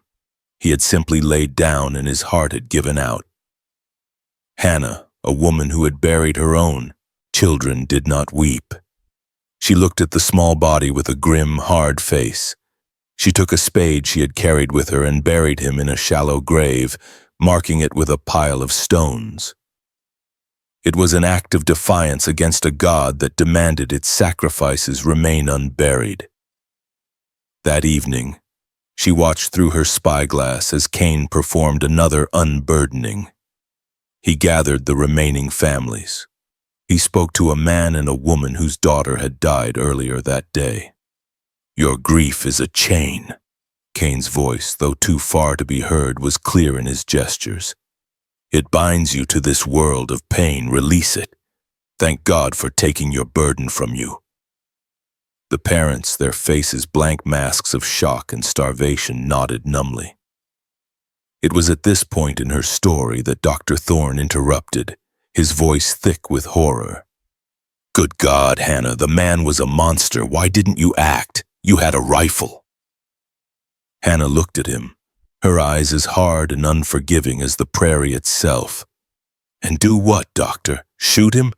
He had simply laid down and his heart had given out. Hannah, a woman who had buried her own children, did not weep. She looked at the small body with a grim, hard face. She took a spade she had carried with her and buried him in a shallow grave, marking it with a pile of stones. It was an act of defiance against a God that demanded its sacrifices remain unburied. That evening, she watched through her spyglass as Cain performed another unburdening. He gathered the remaining families. He spoke to a man and a woman whose daughter had died earlier that day. "Your grief is a chain." Cain's voice, though too far to be heard, was clear in his gestures. "It binds you to this world of pain. Release it. Thank God for taking your burden from you." The parents, their faces blank masks of shock and starvation, nodded numbly. It was at this point in her story that Dr. Thorne interrupted, his voice thick with horror. "Good God, Hannah, the man was a monster. Why didn't you act? You had a rifle." Hannah looked at him, her eyes as hard and unforgiving as the prairie itself. "And do what, doctor? Shoot him?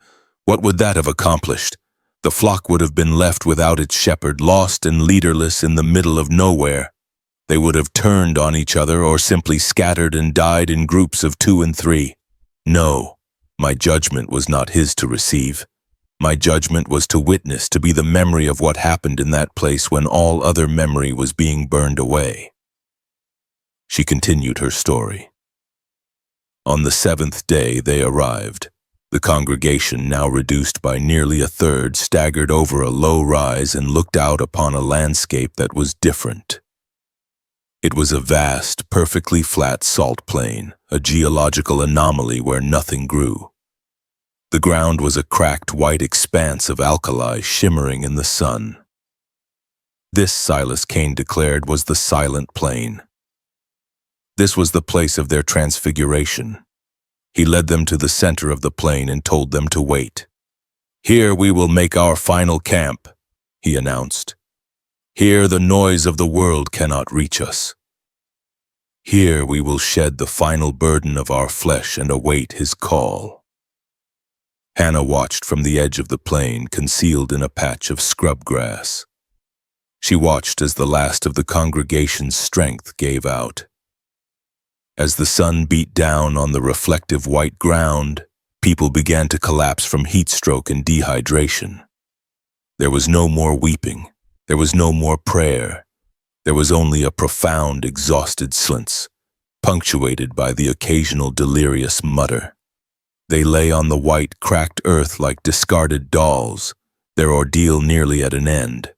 What would that have accomplished? The flock would have been left without its shepherd, lost and leaderless in the middle of nowhere. They would have turned on each other or simply scattered and died in groups of 2 and 3. No, my judgment was not his to receive. My judgment was to witness, to be the memory of what happened in that place when all other memory was being burned away." She continued her story. On the 7th day they arrived. The congregation, now reduced by nearly a third, staggered over a low rise and looked out upon a landscape that was different. It was a vast, perfectly flat salt plain, a geological anomaly where nothing grew. The ground was a cracked white expanse of alkali shimmering in the sun. This, Silas Cain declared, was the silent plain. This was the place of their transfiguration. He led them to the center of the plain and told them to wait. "Here we will make our final camp," he announced. "Here the noise of the world cannot reach us. Here we will shed the final burden of our flesh and await his call." Hannah watched from the edge of the plain, concealed in a patch of scrub grass. She watched as the last of the congregation's strength gave out. As the sun beat down on the reflective white ground, people began to collapse from heat stroke and dehydration. There was no more weeping. There was no more prayer. There was only a profound, exhausted silence, punctuated by the occasional delirious mutter. They lay on the white, cracked earth like discarded dolls, their ordeal nearly at an end.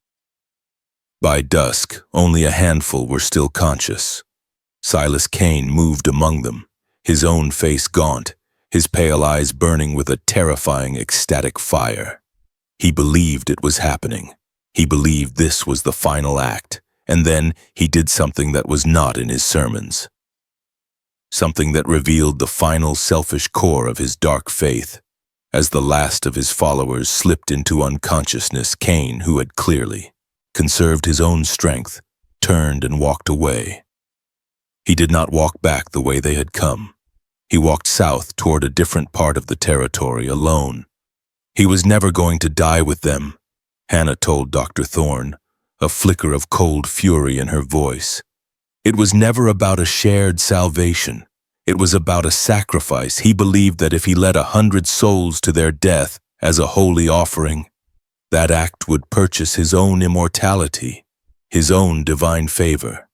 By dusk, only a handful were still conscious. Silas Cain moved among them, his own face gaunt, his pale eyes burning with a terrifying, ecstatic fire. He believed it was happening. He believed this was the final act, and then he did something that was not in his sermons. Something that revealed the final selfish core of his dark faith. As the last of his followers slipped into unconsciousness, Cain, who had clearly conserved his own strength, turned and walked away. He did not walk back the way they had come. He walked south toward a different part of the territory alone. He was never going to die with them, Hannah told Dr. Thorne, a flicker of cold fury in her voice. It was never about a shared salvation. It was about a sacrifice. He believed that if he led 100 souls to their death as a holy offering, that act would purchase his own immortality, his own divine favor.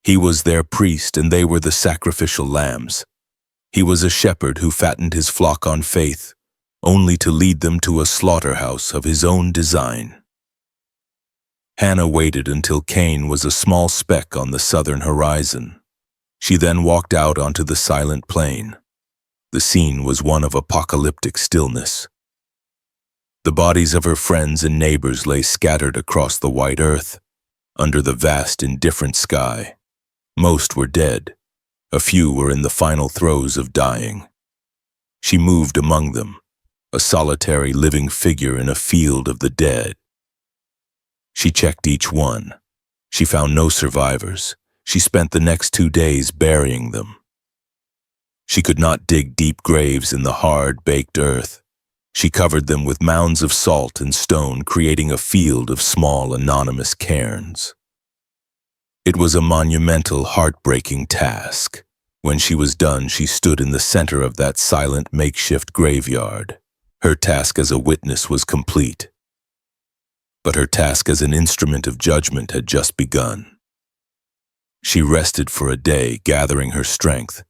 He was their priest and they were the sacrificial lambs. He was a shepherd who fattened his flock on faith, only to lead them to a slaughterhouse of his own design. Hannah waited until Cain was a small speck on the southern horizon. She then walked out onto the silent plain. The scene was one of apocalyptic stillness. The bodies of her friends and neighbors lay scattered across the white earth, under the vast, indifferent sky. Most were dead. A few were in the final throes of dying. She moved among them, a solitary living figure in a field of the dead. She checked each one. She found no survivors. She spent the next 2 days burying them. She could not dig deep graves in the hard, baked earth. She covered them with mounds of salt and stone, creating a field of small, anonymous cairns. It was a monumental, heartbreaking task. When she was done, she stood in the center of that silent, makeshift graveyard. Her task as a witness was complete. But her task as an instrument of judgment had just begun. She rested for a day, gathering her strength.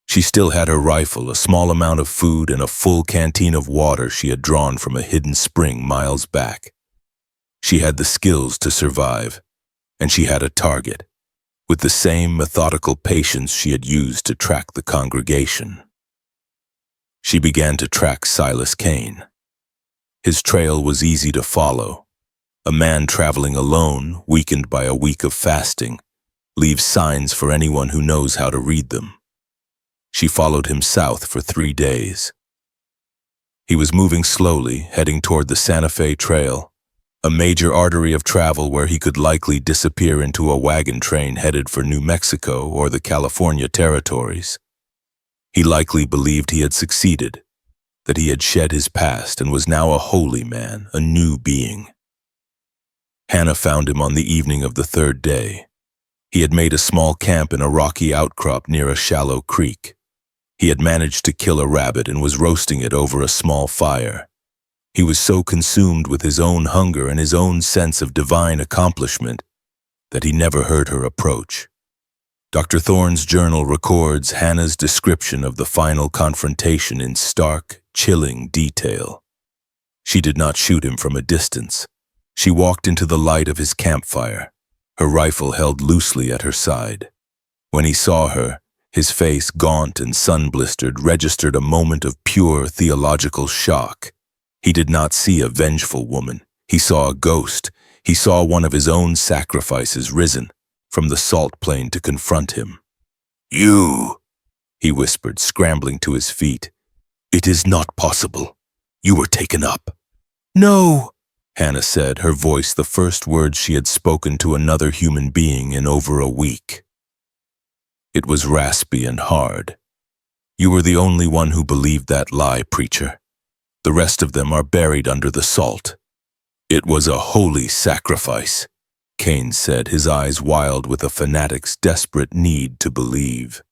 She still had her rifle, a small amount of food, and a full canteen of water she had drawn from a hidden spring miles back. She had the skills to survive, and she had a target, with the same methodical patience she had used to track the congregation. She began to track Silas Cain. His trail was easy to follow. A man traveling alone, weakened by a week of fasting, leaves signs for anyone who knows how to read them. She followed him south for 3 days. He was moving slowly, heading toward the Santa Fe Trail, a major artery of travel where he could likely disappear into a wagon train headed for New Mexico or the California territories. He likely believed he had succeeded, that he had shed his past and was now a holy man, a new being. Hannah found him on the evening of the 3rd day. He had made a small camp in a rocky outcrop near a shallow creek. He had managed to kill a rabbit and was roasting it over a small fire. He was so consumed with his own hunger and his own sense of divine accomplishment that he never heard her approach. Dr. Thorne's journal records Hannah's description of the final confrontation in stark, chilling detail. She did not shoot him from a distance. She walked into the light of his campfire, her rifle held loosely at her side. When he saw her, his face, gaunt and sun-blistered, registered a moment of pure theological shock. He did not see a vengeful woman. He saw a ghost. He saw one of his own sacrifices risen from the salt plain to confront him. "You," he whispered, scrambling to his feet. "It is not possible. You were taken up." "No," Hannah said, her voice the first words she had spoken to another human being in over a week. It was raspy and hard. "You were the only one who believed that lie, preacher. The rest of them are buried under the salt." "It was a holy sacrifice," Cain said, his eyes wild with a fanatic's desperate need to believe.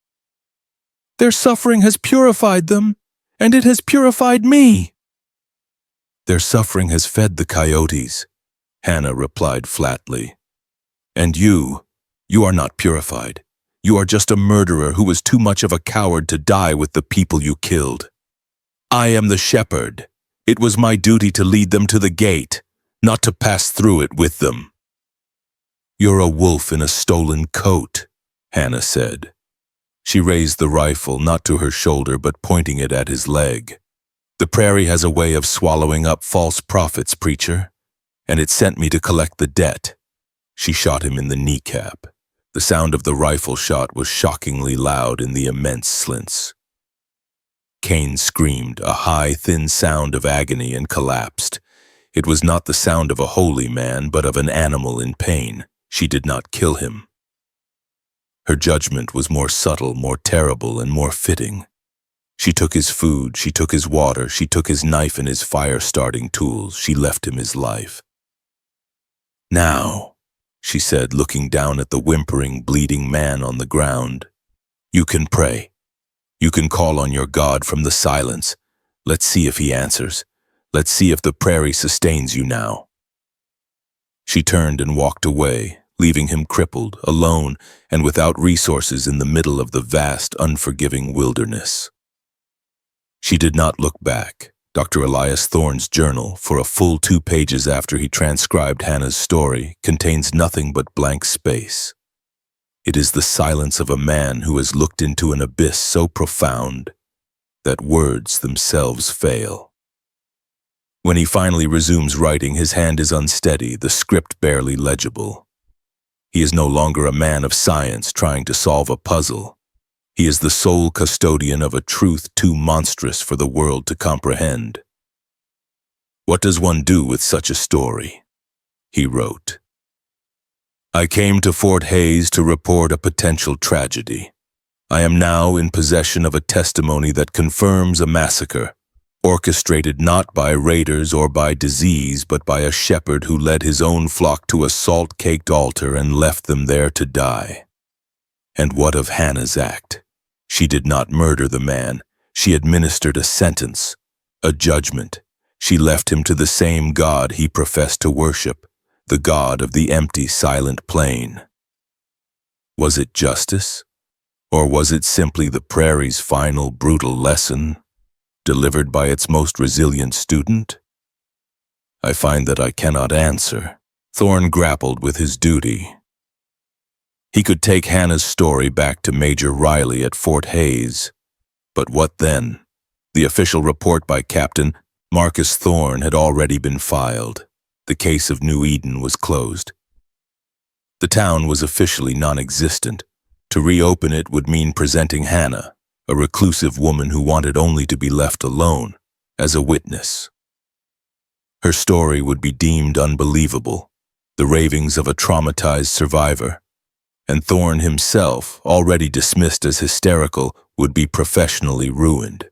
"Their suffering has purified them, and it has purified me." "Their suffering has fed the coyotes," Hannah replied flatly. "And you are not purified. You are just a murderer who was too much of a coward to die with the people you killed. I am the shepherd. It was my duty to lead them to the gate, not to pass through it with them." "You're a wolf in a stolen coat," Hannah said. She raised the rifle, not to her shoulder, but pointing it at his leg. "The Prairie has a way of swallowing up false prophets, preacher, and it sent me to collect the debt." She shot him in the kneecap. The sound of the rifle shot was shockingly loud in the immense slits. Cain screamed, a high, thin sound of agony, and collapsed. It was not the sound of a holy man, but of an animal in pain. She did not kill him. Her judgment was more subtle, more terrible, and more fitting. She took his food, she took his water, she took his knife and his fire-starting tools. She left him his life. "Now," she said, looking down at the whimpering, bleeding man on the ground, "you can pray. You can call on your God from the silence. Let's see if he answers. Let's see if the prairie sustains you now." She turned and walked away, leaving him crippled, alone, and without resources in the middle of the vast, unforgiving wilderness. She did not look back. Dr. Elias Thorne's journal, for a full 2 pages after he transcribed Hannah's story, contains nothing but blank space. It is the silence of a man who has looked into an abyss so profound that words themselves fail. When he finally resumes writing, his hand is unsteady, the script barely legible. He is no longer a man of science trying to solve a puzzle. He is the sole custodian of a truth too monstrous for the world to comprehend. "What does one do with such a story?" he wrote. "I came to Fort Hays to report a potential tragedy. I am now in possession of a testimony that confirms a massacre, orchestrated not by raiders or by disease, but by a shepherd who led his own flock to a salt-caked altar and left them there to die. And what of Hannah's act? She did not murder the man. She administered a sentence, a judgment. She left him to the same God he professed to worship, the God of the empty, silent plain. Was it justice? Or was it simply the prairie's final brutal lesson, delivered by its most resilient student? I find that I cannot answer." Thorne grappled with his duty. He could take Hannah's story back to Major Riley at Fort Hays. But what then? The official report by Captain Marcus Thorne had already been filed. The case of New Eden was closed. The town was officially non-existent. To reopen it would mean presenting Hannah, a reclusive woman who wanted only to be left alone, as a witness. Her story would be deemed unbelievable, the ravings of a traumatized survivor, and Thorne himself, already dismissed as hysterical, would be professionally ruined.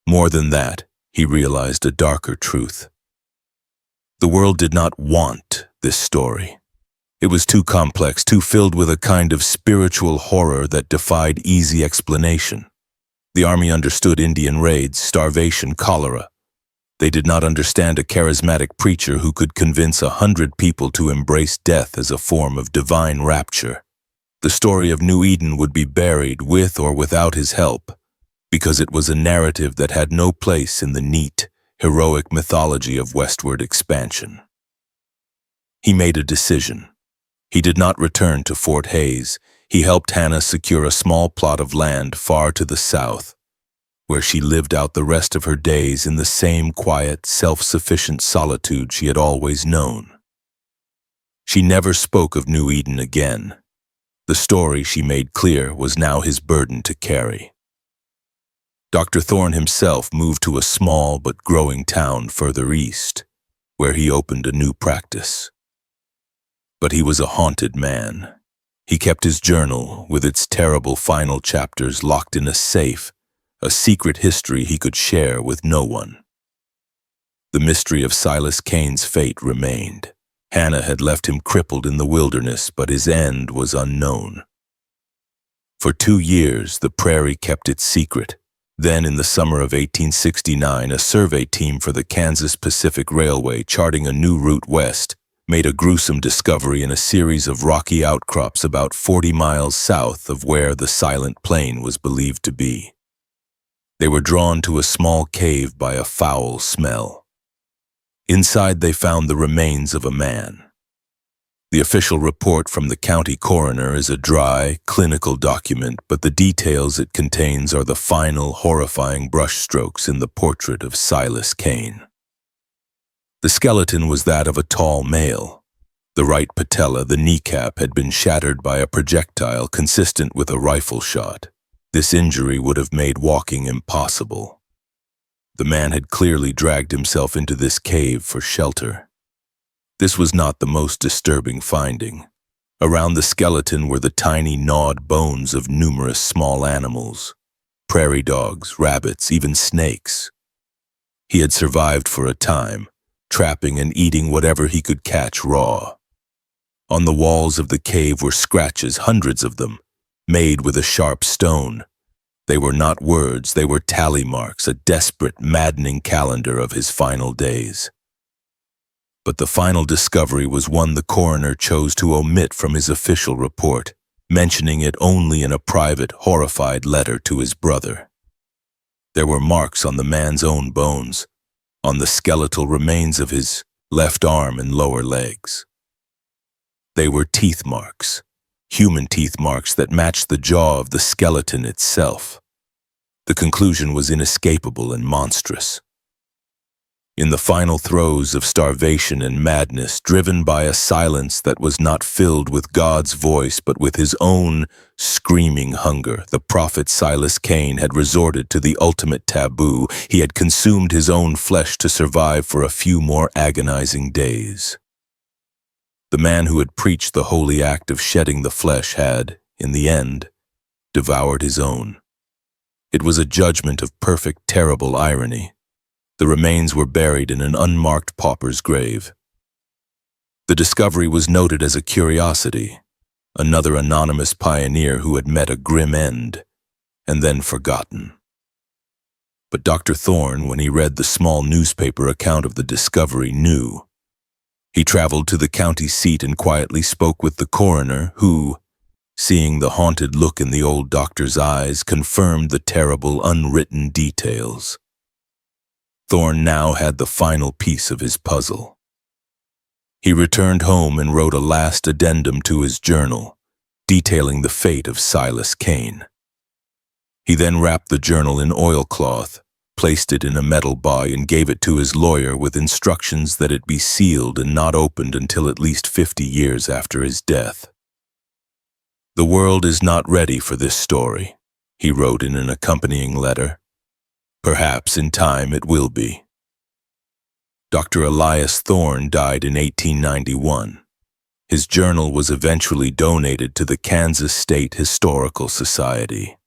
More than that, he realized a darker truth. The world did not want this story. It was too complex, too filled with a kind of spiritual horror that defied easy explanation. The army understood Indian raids, starvation, cholera. They did not understand a charismatic preacher who could convince 100 people to embrace death as a form of divine rapture. The story of New Eden would be buried with or without his help, because it was a narrative that had no place in the neat, heroic mythology of westward expansion. He made a decision. He did not return to Fort Hays. He helped Hannah secure a small plot of land far to the south, where she lived out the rest of her days in the same quiet, self-sufficient solitude she had always known. She never spoke of New Eden again. The story, she made clear, was now his burden to carry. Dr. Thorne himself moved to a small but growing town further east, where he opened a new practice. But he was a haunted man. He kept his journal, with its terrible final chapters, locked in a safe, a secret history he could share with no one. The mystery of Silas Cain's fate remained. Hannah had left him crippled in the wilderness, but his end was unknown. For 2 years, the Prairie kept its secret. Then, in the summer of 1869, a survey team for the Kansas Pacific Railway, charting a new route west, made a gruesome discovery in a series of rocky outcrops about 40 miles south of where the Silent Plain was believed to be. They were drawn to a small cave by a foul smell. Inside they found the remains of a man. The official report from the county coroner is a dry, clinical document, but the details it contains are the final, horrifying brushstrokes in the portrait of Silas Cain. The skeleton was that of a tall male. The right patella, the kneecap, had been shattered by a projectile consistent with a rifle shot. This injury would have made walking impossible. The man had clearly dragged himself into this cave for shelter. This was not the most disturbing finding. Around the skeleton were the tiny gnawed bones of numerous small animals, prairie dogs, rabbits, even snakes. He had survived for a time, trapping and eating whatever he could catch raw. On the walls of the cave were scratches, hundreds of them, made with a sharp stone. They were not words, they were tally marks, a desperate, maddening calendar of his final days. But the final discovery was one the coroner chose to omit from his official report, mentioning it only in a private, horrified letter to his brother. There were marks on the man's own bones, on the skeletal remains of his left arm and lower legs. They were teeth marks, human teeth marks that matched the jaw of the skeleton itself. The conclusion was inescapable and monstrous. In the final throes of starvation and madness, driven by a silence that was not filled with God's voice but with his own screaming hunger, the prophet Silas Cain had resorted to the ultimate taboo. He had consumed his own flesh to survive for a few more agonizing days. The man who had preached the holy act of shedding the flesh had, in the end, devoured his own. It was a judgment of perfect, terrible irony. The remains were buried in an unmarked pauper's grave. The discovery was noted as a curiosity, another anonymous pioneer who had met a grim end, and then forgotten. But Dr. Thorne, when he read the small newspaper account of the discovery, knew. He traveled to the county seat and quietly spoke with the coroner, who, seeing the haunted look in the old doctor's eyes, confirmed the terrible, unwritten details. Thorne now had the final piece of his puzzle. He returned home and wrote a last addendum to his journal, detailing the fate of Silas Cain. He then wrapped the journal in oilcloth, placed it in a metal box, and gave it to his lawyer with instructions that it be sealed and not opened until at least 50 years after his death. "The world is not ready for this story," he wrote in an accompanying letter. "Perhaps in time it will be." Dr. Elias Thorne died in 1891. His journal was eventually donated to the Kansas State Historical Society,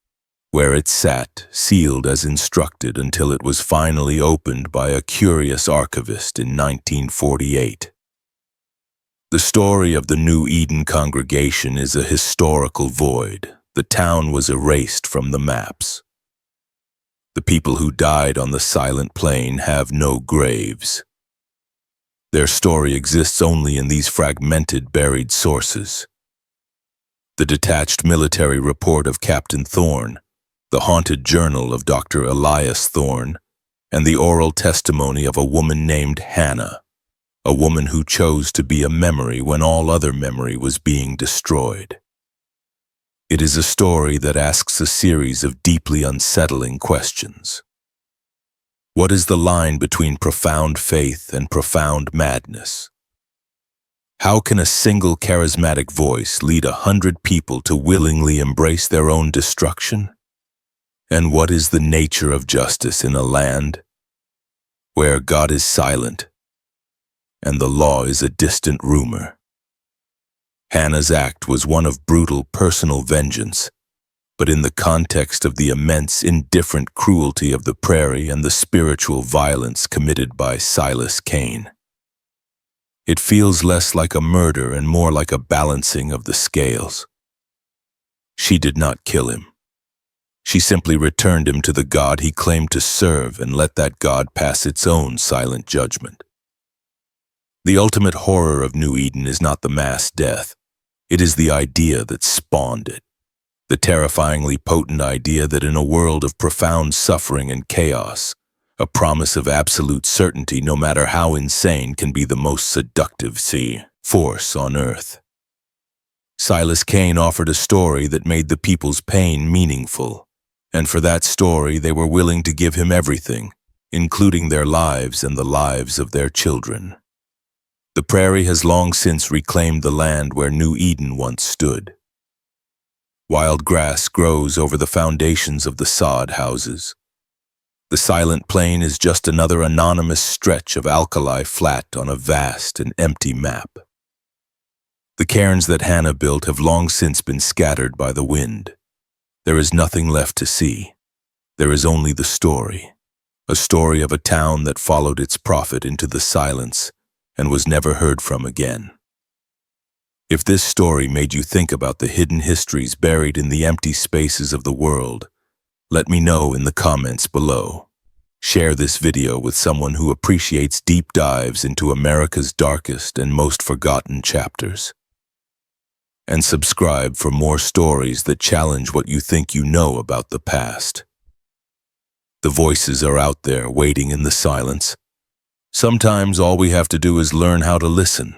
where it sat, sealed as instructed, until it was finally opened by a curious archivist in 1948. The story of the New Eden congregation is a historical void. The town was erased from the maps. The people who died on the silent plain have no graves. Their story exists only in these fragmented, buried sources. The detached military report of Captain Thorne, the haunted journal of Dr. Elias Thorne, and the oral testimony of a woman named Hannah, a woman who chose to be a memory when all other memory was being destroyed. It is a story that asks a series of deeply unsettling questions. What is the line between profound faith and profound madness? How can a single charismatic voice lead 100 people to willingly embrace their own destruction? And what is the nature of justice in a land where God is silent and the law is a distant rumor? Hannah's act was one of brutal personal vengeance, but in the context of the immense, indifferent cruelty of the Prairie and the spiritual violence committed by Silas Cain, it feels less like a murder and more like a balancing of the scales. She did not kill him. She simply returned him to the God he claimed to serve and let that God pass its own silent judgment. The ultimate horror of New Eden is not the mass death. It is the idea that spawned it. The terrifyingly potent idea that in a world of profound suffering and chaos, a promise of absolute certainty, no matter how insane, can be the most seductive force on earth. Silas Cain offered a story that made the people's pain meaningful, and for that story they were willing to give him everything, including their lives and the lives of their children. The Prairie has long since reclaimed the land where New Eden once stood. Wild grass grows over the foundations of the sod houses. The silent plain is just another anonymous stretch of alkali flat on a vast and empty map. The cairns that Hannah built have long since been scattered by the wind. There is nothing left to see. There is only the story, a story of a town that followed its prophet into the silence and was never heard from again. If this story made you think about the hidden histories buried in the empty spaces of the world, let me know in the comments below. Share this video with someone who appreciates deep dives into America's darkest and most forgotten chapters. And subscribe for more stories that challenge what you think you know about the past. The voices are out there waiting in the silence. Sometimes all we have to do is learn how to listen.